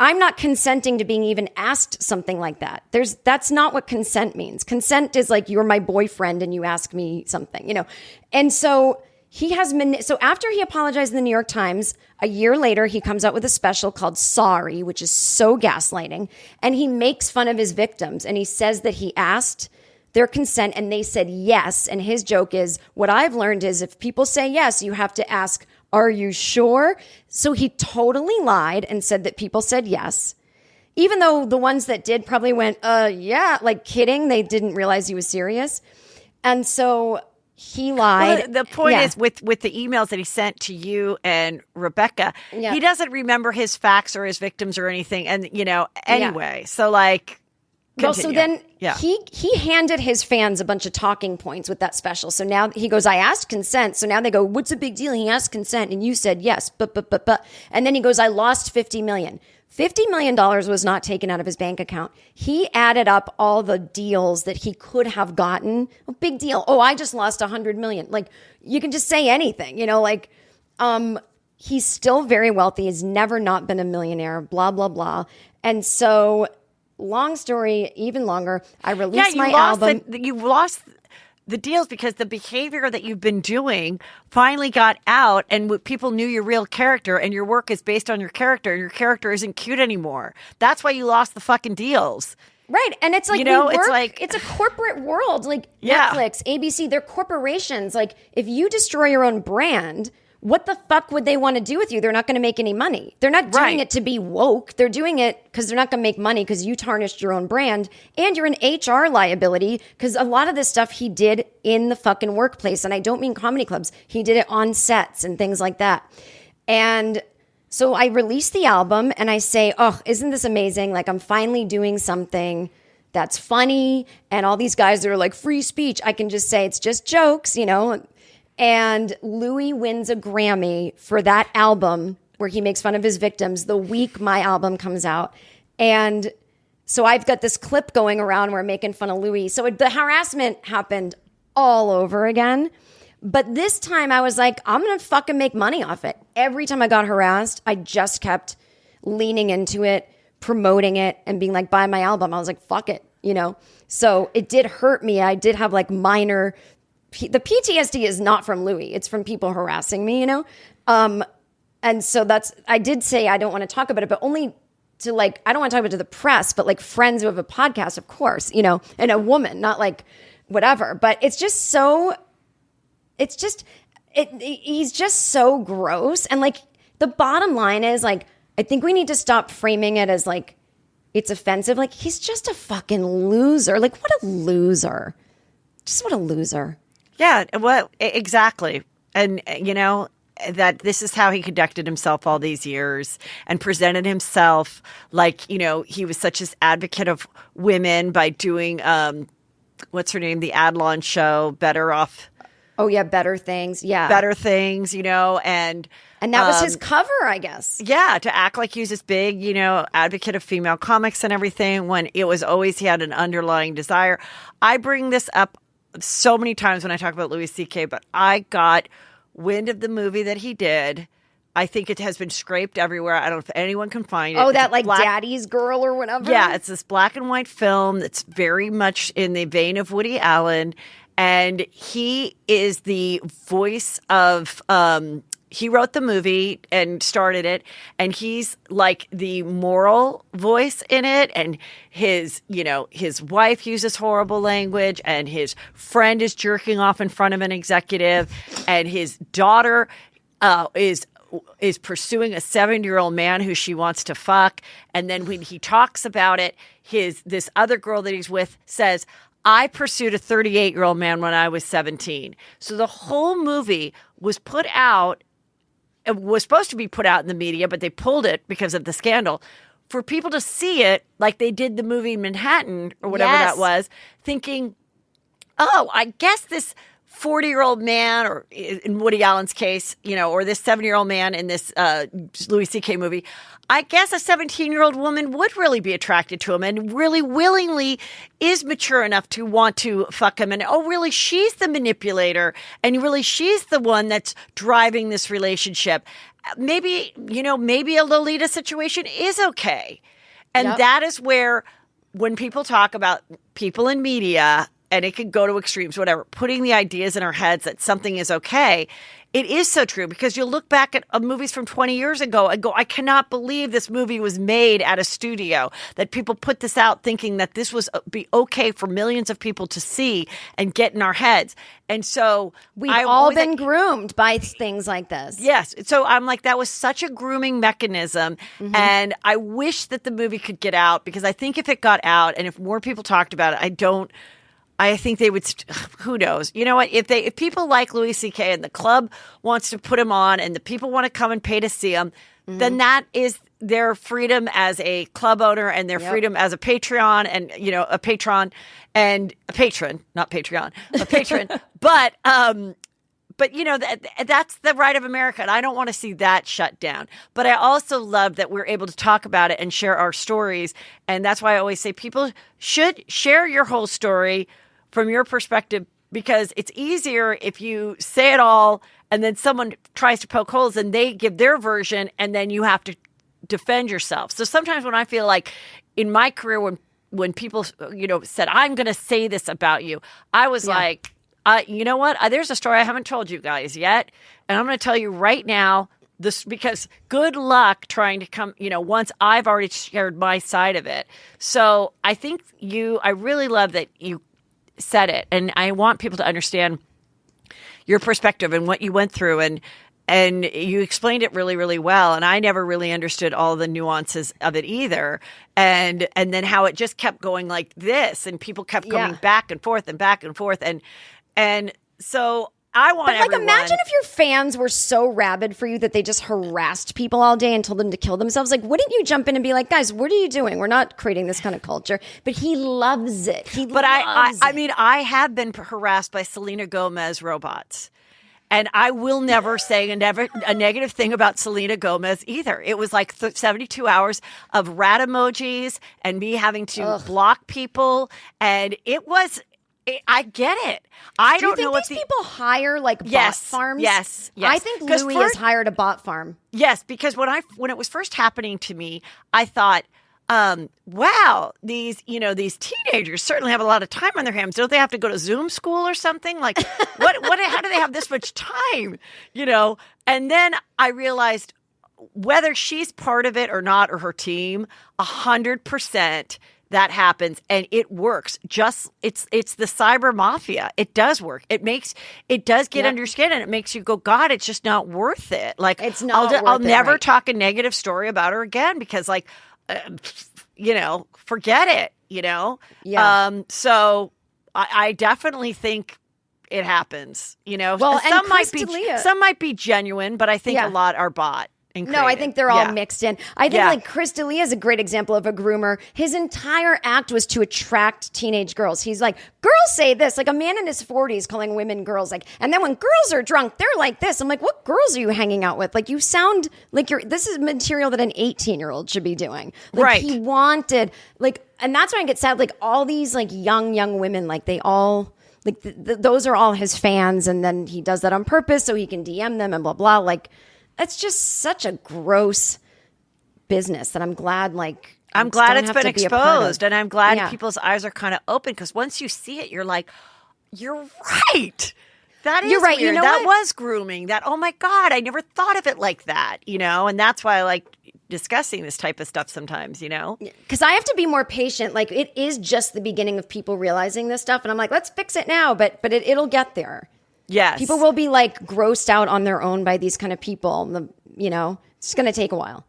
I'm not consenting to being even asked something like that. That's not what consent means. Consent is you're my boyfriend and you ask me something, And so he has so after he apologized in the New York Times, a year later, he comes out with a special called Sorry, which is so gaslighting. And he makes fun of his victims. And he says that he asked their consent and they said yes. And his joke is, what I've learned is if people say yes, you have to ask, are you sure? So he totally lied and said that people said yes. Even though the ones that did probably went, yeah, like kidding. They didn't realize he was serious. And so he lied. Well, the point is with the emails that he sent to you and Rebecca, he doesn't remember his facts or his victims or anything. And, anyway, so like, continue. Well, so then he handed his fans a bunch of talking points with that special. So now he goes, I asked consent. So now they go, what's the big deal? He asked consent and you said yes, but. And then he goes, I lost $50 million. $50 million was not taken out of his bank account. He added up all the deals that he could have gotten. Oh, big deal. Oh, I just lost $100 million. Like, you can just say anything, he's still very wealthy. He's never not been a millionaire, blah, blah, blah. And so, long story, even longer, I released my album. You lost the deals because the behavior that you've been doing finally got out and people knew your real character and your work is based on your character and your character isn't cute anymore. That's why you lost the fucking deals. Right. And it's like, it's a corporate world, like Netflix, ABC, they're corporations. Like if you destroy your own brand, what the fuck would they want to do with you? They're not going to make any money. They're not doing it to be woke. They're doing it because they're not going to make money because you tarnished your own brand and you're an HR liability because a lot of this stuff he did in the fucking workplace. And I don't mean comedy clubs. He did it on sets and things like that. And so I released the album and I say, oh, isn't this amazing? Like I'm finally doing something that's funny. And all these guys that are like free speech, I can just say it's just jokes, And Louis wins a Grammy for that album where he makes fun of his victims the week my album comes out. And so I've got this clip going around where I'm making fun of Louis. So the harassment happened all over again. But this time I was like, I'm going to fucking make money off it. Every time I got harassed, I just kept leaning into it, promoting it, and being like, buy my album. I was like, fuck it, So it did hurt me. I did have like minor... The PTSD is not from Louis. It's from people harassing me, And so I did say I don't want to talk about it, but only to I don't want to talk about it to the press, but like friends who have a podcast, of course, and a woman, not like whatever. But it's just so, he's just so gross. And like the bottom line is like, I think we need to stop framing it as like, it's offensive. Like he's just a fucking loser. Like what a loser. Just what a loser. Yeah, well, exactly. And, that this is how he conducted himself all these years and presented himself like, he was such an advocate of women by doing, what's her name, the Adlon show, Better Off. Oh, yeah, Better Things. Yeah. Better Things, And that was his cover, I guess. Yeah, to act like he was this big, advocate of female comics and everything when it was always he had an underlying desire. I bring this up so many times when I talk about Louis C.K., but I got wind of the movie that he did. I think it has been scraped everywhere. I don't know if anyone can find it. Oh, that like Daddy's Girl or whatever? Yeah, it's this black and white film that's very much in the vein of Woody Allen. And he is the voice of... he wrote the movie and started it, and he's like the moral voice in it. And his wife uses horrible language, and his friend is jerking off in front of an executive, and his daughter is pursuing a 70-year-old man who she wants to fuck. And then when he talks about it, this other girl that he's with says, I pursued a 38-year-old man when I was 17. So the whole movie was put out. It was supposed to be put out in the media, but they pulled it because of the scandal for people to see it like they did the movie Manhattan or whatever that was, thinking, oh, I guess this 40-year-old man, or in Woody Allen's case, or this 70-year-old man in this Louis C.K. movie, I guess a 17-year-old woman would really be attracted to him and really willingly is mature enough to want to fuck him. And, oh, really, she's the manipulator. And really, she's the one that's driving this relationship. Maybe a Lolita situation is okay. And that is where, when people talk about people in media and it could go to extremes, whatever, putting the ideas in our heads that something is okay. It is so true because you'll look back at movies from 20 years ago and go, I cannot believe this movie was made at a studio, that people put this out thinking that this was be okay for millions of people to see and get in our heads. And so we've all been groomed by things like this. Yes. So I'm like, that was such a grooming mechanism. And I wish that the movie could get out, because I think if it got out and if more people talked about it, I think they would, who knows? You know what? If people like Louis C.K. and the club wants to put him on and the people want to come and pay to see him, then that is their freedom as a club owner and their freedom as a Patreon and, a patron and a patron, not Patreon, a patron. But that's the right of America. And I don't want to see that shut down. But I also love that we're able to talk about it and share our stories. And that's why I always say people should share your whole story from your perspective, because it's easier if you say it all and then someone tries to poke holes and they give their version and then you have to defend yourself. So sometimes when I feel like in my career, when people, said, I'm going to say this about you, I was like, you know what? There's a story I haven't told you guys yet. And I'm going to tell you right now this, because good luck trying to come, once I've already shared my side of it. So I think I really love that you said it. And I want people to understand your perspective and what you went through. And you explained it really, really well. And I never really understood all the nuances of it either. And then how it just kept going like this and people kept coming back and forth and back and forth. And so I want everyone. Imagine if your fans were so rabid for you that they just harassed people all day and told them to kill themselves. Like, wouldn't you jump in and be like, guys, what are you doing? We're not creating this kind of culture. But he loves it. I have been harassed by Selena Gomez robots. And I will never say a negative thing about Selena Gomez either. It was like 72 hours of rat emojis and me having to block people. And I get it. I don't know what these people hire bot farms. Yes. I think Louis has hired a bot farm. Yes, because when it was first happening to me, I thought, wow, these teenagers certainly have a lot of time on their hands. Don't they have to go to Zoom school or something? Like, how do they have this much time? And then I realized whether she's part of it or not, or her team, 100%. That happens and it works. It's the cyber mafia. It does work. It does get under your skin and it makes you go, God, it's just not worth it. Like it's not. I'll never talk a negative story about her again because forget it. Yeah. So I definitely think it happens. Well, some might be genuine, but I think a lot are bought. No, I think they're all mixed in. I think Kris D'Elia is a great example of a groomer. His entire act was to attract teenage girls. He's like, girls say this, like a man in his 40s calling women girls, and then when girls are drunk, they're like this. I'm like, what girls are you hanging out with? Like, you sound like this is material that an 18-year-old should be doing. Like, right. He wanted, and that's why I get sad. Like, all these young women, they all. Those are all his fans, and then he does that on purpose so he can DM them and blah blah. It's just such a gross business that I'm glad I'm glad it's been exposed, and I'm glad people's eyes are kind of open, because once you see it, you're like, you're right. That is right. Weird. That was grooming. That, oh my God, I never thought of it like that, and that's why I like discussing this type of stuff sometimes, Because I have to be more patient. It is just the beginning of people realizing this stuff, and I'm like, let's fix it now, but it'll get there. Yes. People will be grossed out on their own by these kind of people. It's going to take a while.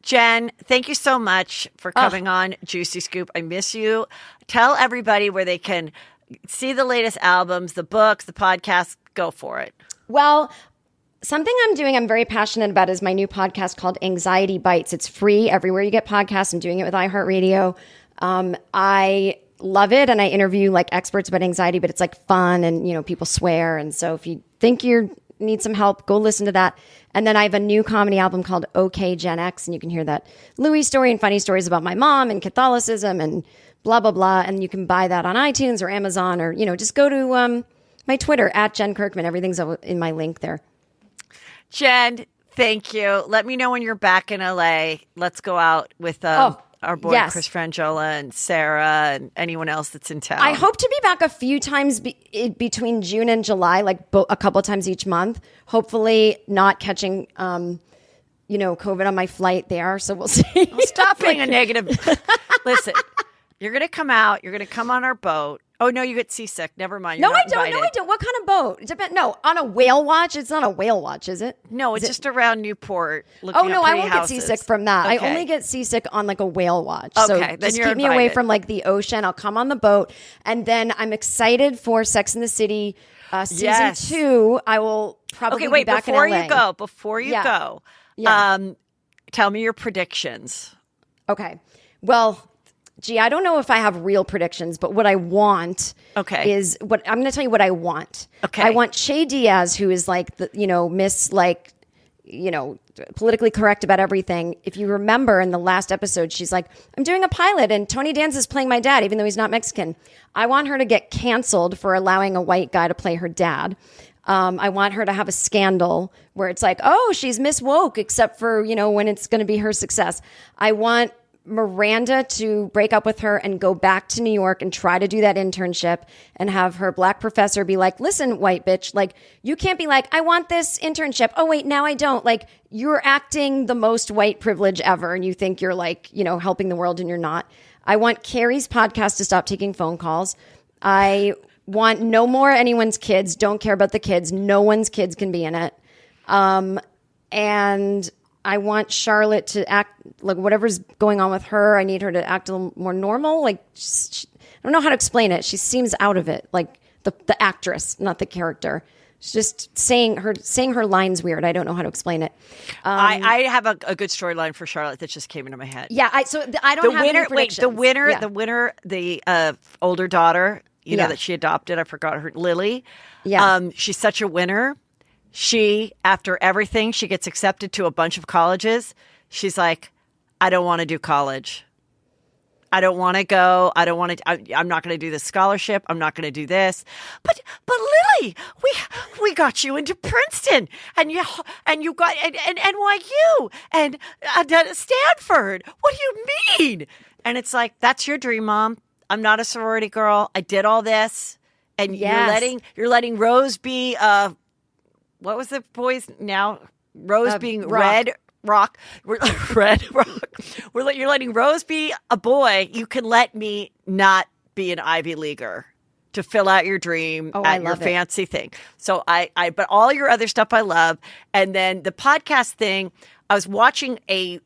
Jen, thank you so much for coming on Juicy Scoop. I miss you. Tell everybody where they can see the latest albums, the books, the podcast. Go for it. Well, something I'm very passionate about is my new podcast called Anxiety Bites. It's free everywhere you get podcasts. I'm doing it with iHeartRadio. I love it, and I interview experts about anxiety, but it's fun, and people swear, and so if you think you need some help, go listen to that. And then I have a new comedy album called OK Gen X, and you can hear that Louis story and funny stories about my mom and Catholicism and blah blah blah, and you can buy that on iTunes or Amazon, or just go to my Twitter at Jen Kirkman. Everything's in my link there. Jen, thank you. Let me know when you're back in LA. Let's go out with our boy Yes. Kris Frangiola and Sarah and anyone else that's in town. I hope to be back a few times between June and July, like a couple times each month. Hopefully not catching, COVID on my flight there. So we'll see. Stop being a negative. Listen, you're going to come out. You're going to come on our boat. Oh, no, you get seasick. Never mind. No, I don't. What kind of boat? No, on a whale watch. It's not a whale watch, is it? No, it's just around Newport. Oh, no, I won't houses. get seasick from that. Okay. I only get seasick on like a whale watch. Okay, so then just you're keep me away invited. from like the ocean. I'll come on the boat. And then I'm excited for Sex and the City season 2. I will probably be back in LA. Before you Yeah. go, Yeah. tell me your predictions. Okay. Well, I don't know if I have real predictions, but what I want is what I'm going to tell you what I want. Okay. I want Shay Diaz, who is like the, Miss politically correct about everything. If you remember in the last episode, she's like, I'm doing a pilot and Tony Danza is playing my dad, even though he's not Mexican. I want her to get canceled for allowing a white guy to play her dad. I want her to have a scandal where it's like, oh, she's Miss Woke, except for, when it's going to be her success. I want Miranda to break up with her and go back to New York and try to do that internship and have her black professor be like, listen, white bitch, like, you can't be like, I want this internship. Oh, wait, now I don't. Like, you're acting the most white privilege ever. And you think you're like, helping the world and you're not. I want Carrie's podcast to stop taking phone calls. I want no more anyone's kids. Don't care about the kids. No one's kids can be in it. And I want Charlotte to act like whatever's going on with her. I need her to act a little more normal. Like, I don't know how to explain it. She seems out of it. Like the actress, not the character. She's just saying her lines weird. I don't know how to explain it. I have a good storyline for Charlotte that just came into my head. Yeah. I don't have any predictions. The winner, the older daughter, that she adopted. I forgot her, Lily. Yeah. She's such a winner. She, after everything, she gets accepted to a bunch of colleges. She's like, I don't want to do college. I don't want to go. I don't want to. I'm not going to do this scholarship. I'm not going to do this. But Lily, we got you into Princeton, and you got and NYU and Stanford. What do you mean? And it's like, that's your dream, Mom. I'm not a sorority girl. I did all this, and you're letting Rose be what was the boy's now? Rose being Rock. Red Rock. Red Rock. You're letting Rose be a boy. You can let me not be an Ivy Leaguer to fill out your dream at your fancy thing. So but all your other stuff I love. And then the podcast thing, I was watching a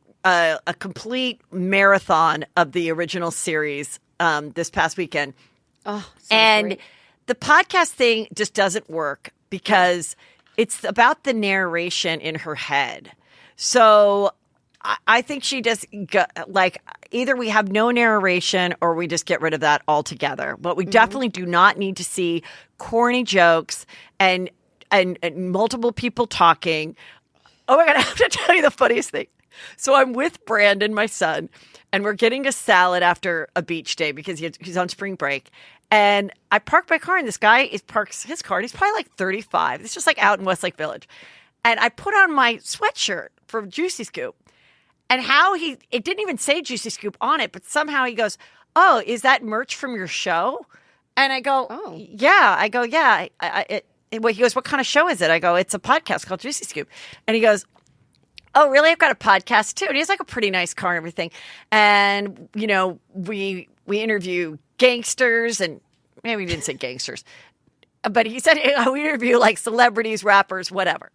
complete marathon of the original series this past weekend. Oh, and great. The podcast thing just doesn't work because it's about the narration in her head. So I think she just either we have no narration or we just get rid of that altogether. But we definitely do not need to see corny jokes and multiple people talking. Oh my God, I have to tell you the funniest thing. So I'm with Brandon, my son, and we're getting a salad after a beach day because he's on spring break. And I parked my car, and this guy parks his car, and he's probably like 35. It's just like out in Westlake Village. And I put on my sweatshirt for Juicy Scoop. And it didn't even say Juicy Scoop on it, but somehow he goes, oh, is that merch from your show? And I go, oh. Yeah. I go, yeah. He goes, what kind of show is it? I go, it's a podcast called Juicy Scoop. And he goes, oh, really? I've got a podcast too. And he has like a pretty nice car and everything. And, we interview gangsters, and maybe he didn't say gangsters, but he said we interview like celebrities, rappers, whatever.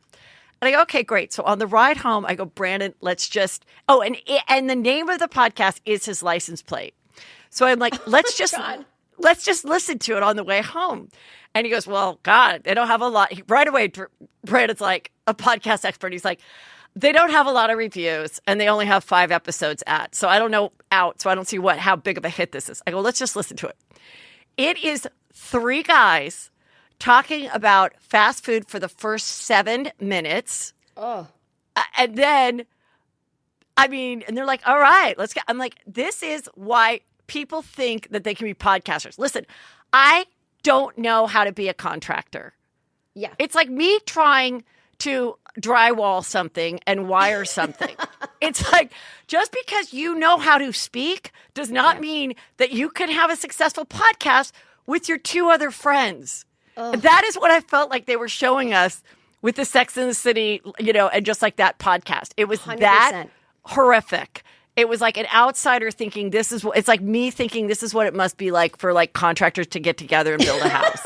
And I go, okay, great. So on the ride home, I go, Brandon, let's just, and the name of the podcast is his license plate. So I'm like, let's just listen to it on the way home. And he goes, well, God, they don't have a lot. Right away, Brandon's like a podcast expert. He's like, they don't have a lot of reviews and they only have 5 episodes out. So I don't know so I don't see how big of a hit this is. I go, let's just listen to it. It is 3 guys talking about fast food for the first 7 minutes. Oh. And then, and they're like, all right, let's go. I'm like, this is why people think that they can be podcasters. Listen, I don't know how to be a contractor. Yeah. It's like me trying to drywall something and wire something. It's like, just because you know how to speak does not mean that you can have a successful podcast with your two other friends. Ugh. That is what I felt like they were showing us with the Sex and the City, and just like that podcast. It was 100%. That horrific. It was like an outsider thinking it's like me thinking this is what it must be like for like contractors to get together and build a house.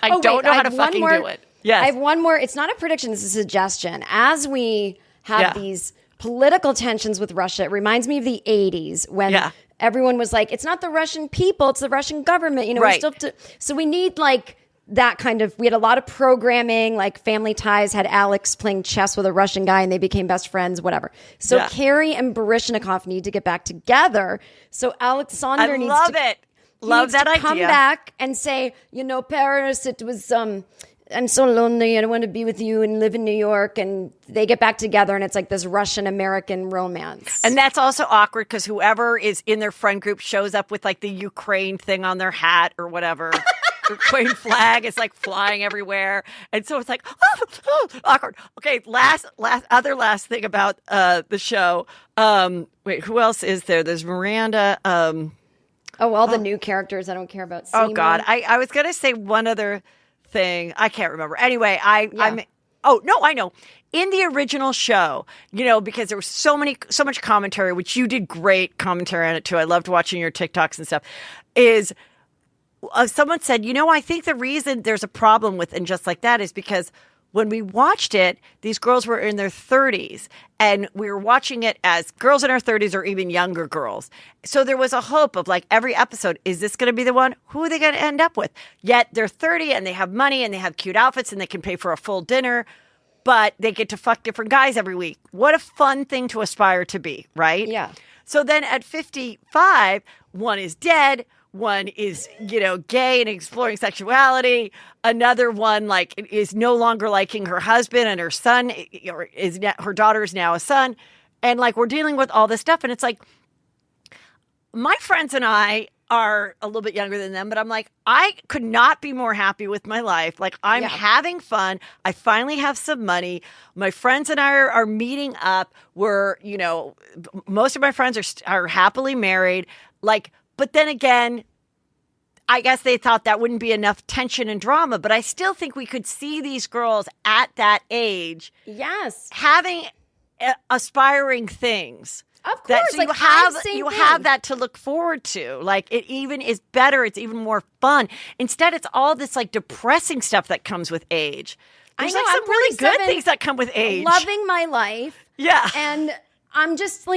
I don't know how to fucking do it. Yes. I have one more. It's not a prediction. It's a suggestion. As we have these political tensions with Russia, it reminds me of the 80s when everyone was like, it's not the Russian people, it's the Russian government. Right. So we need like that kind of, we had a lot of programming, like Family Ties had Alex playing chess with a Russian guy and they became best friends, whatever. So Carrie and Baryshnikov need to get back together. So Alexander needs to... Love that idea. Come back and say, Paris, it was, I'm so lonely. I don't want to be with you and live in New York. And they get back together and it's like this Russian-American romance. And that's also awkward because whoever is in their friend group shows up with like the Ukraine thing on their hat or whatever. Ukraine flag is like flying everywhere. And so it's like, awkward. Okay, last thing about the show. Wait, who else is there? There's Miranda. All the new characters I don't care about. Oh, God. I was going to say one other thing. I can't remember. Anyway, I know. In the original show, because there was so much commentary, which you did great commentary on it too. I loved watching your TikToks and stuff, is someone said, I think the reason there's a problem with And Just Like That is because when we watched it, these girls were in their 30s, and we were watching it as girls in our 30s or even younger girls. So there was a hope of like every episode, is this going to be the one? Who are they going to end up with? Yet they're 30 and they have money and they have cute outfits and they can pay for a full dinner, but they get to fuck different guys every week. What a fun thing to aspire to be, right? Yeah. So then at 55, one is dead. One is, gay and exploring sexuality. Another one, is no longer liking her husband, and her son, or her daughter is now a son. And, we're dealing with all this stuff. And it's like, my friends and I are a little bit younger than them, but I'm like, I could not be more happy with my life. Like, I'm having fun. I finally have some money. My friends and I are meeting up. We're, most of my friends are happily married. But then again, I guess they thought that wouldn't be enough tension and drama. But I still think we could see these girls at that age, having aspiring things. Of course, so you have that to look forward to. It even is better. It's even more fun. Instead, it's all this depressing stuff that comes with age. There's some really good things that come with age. Loving my life. Yeah, and I'm just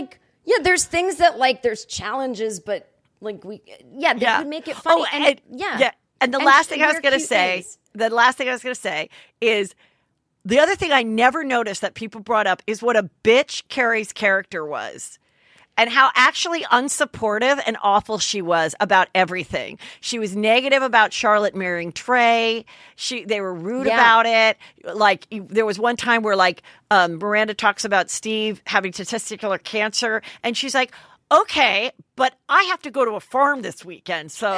there's things that there's challenges, but. They would make it funny. And the last thing I was going to say is the other thing I never noticed that people brought up is what a bitch Carrie's character was. And how actually unsupportive and awful she was about everything. She was negative about Charlotte marrying Trey. They were rude about it. There was one time where Miranda talks about Steve having testicular cancer, and she's like, okay, but I have to go to a farm this weekend, so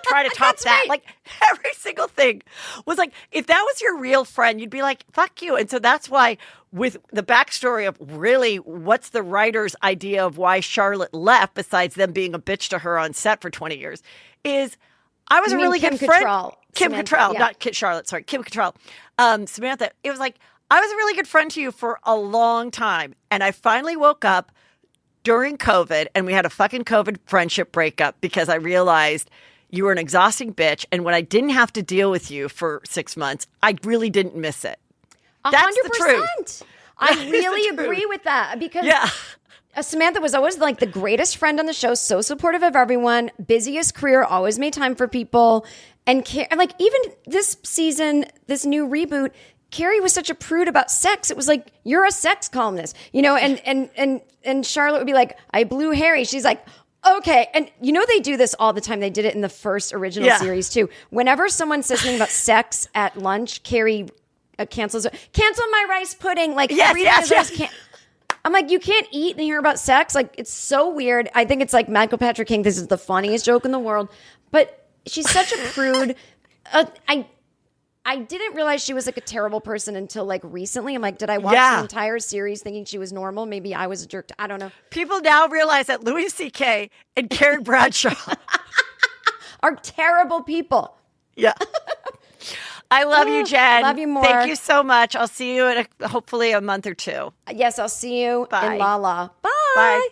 try to top that. Right. Every single thing was if that was your real friend, you'd be like, fuck you. And so that's why with the backstory of really what's the writer's idea of why Charlotte left, besides them being a bitch to her on set for 20 years, is I was a really good friend. Kim Cattrall, not Kit Charlotte, sorry, Kim Cattrall. Samantha, it was I was a really good friend to you for a long time. And I finally woke up during COVID, and we had a fucking COVID friendship breakup because I realized you were an exhausting bitch. And when I didn't have to deal with you for 6 months, I really didn't miss it. 100%. That's the truth. I really agree with that because Samantha was always the greatest friend on the show, so supportive of everyone, busiest career, always made time for people. And even this season, this new reboot, Carrie was such a prude about sex. It was you're a sex columnist, and Charlotte would be like, I blew Harry. She's like, okay. And they do this all the time. They did it in the first original series too. Whenever someone says something about sex at lunch, Carrie cancel my rice pudding. I'm like, you can't eat and hear about sex. It's so weird. I think it's Michael Patrick King. This is the funniest joke in the world, but she's such a prude. I didn't realize she was like a terrible person until like recently. I'm like, did I watch the entire series thinking she was normal? Maybe I was a jerk. I don't know. People now realize that Louis C.K. and Carrie Bradshaw are terrible people. Yeah. I love you, Jen. Love you more. Thank you so much. I'll see you in hopefully a month or two. Yes, I'll see you Bye. in La La. Bye. Bye.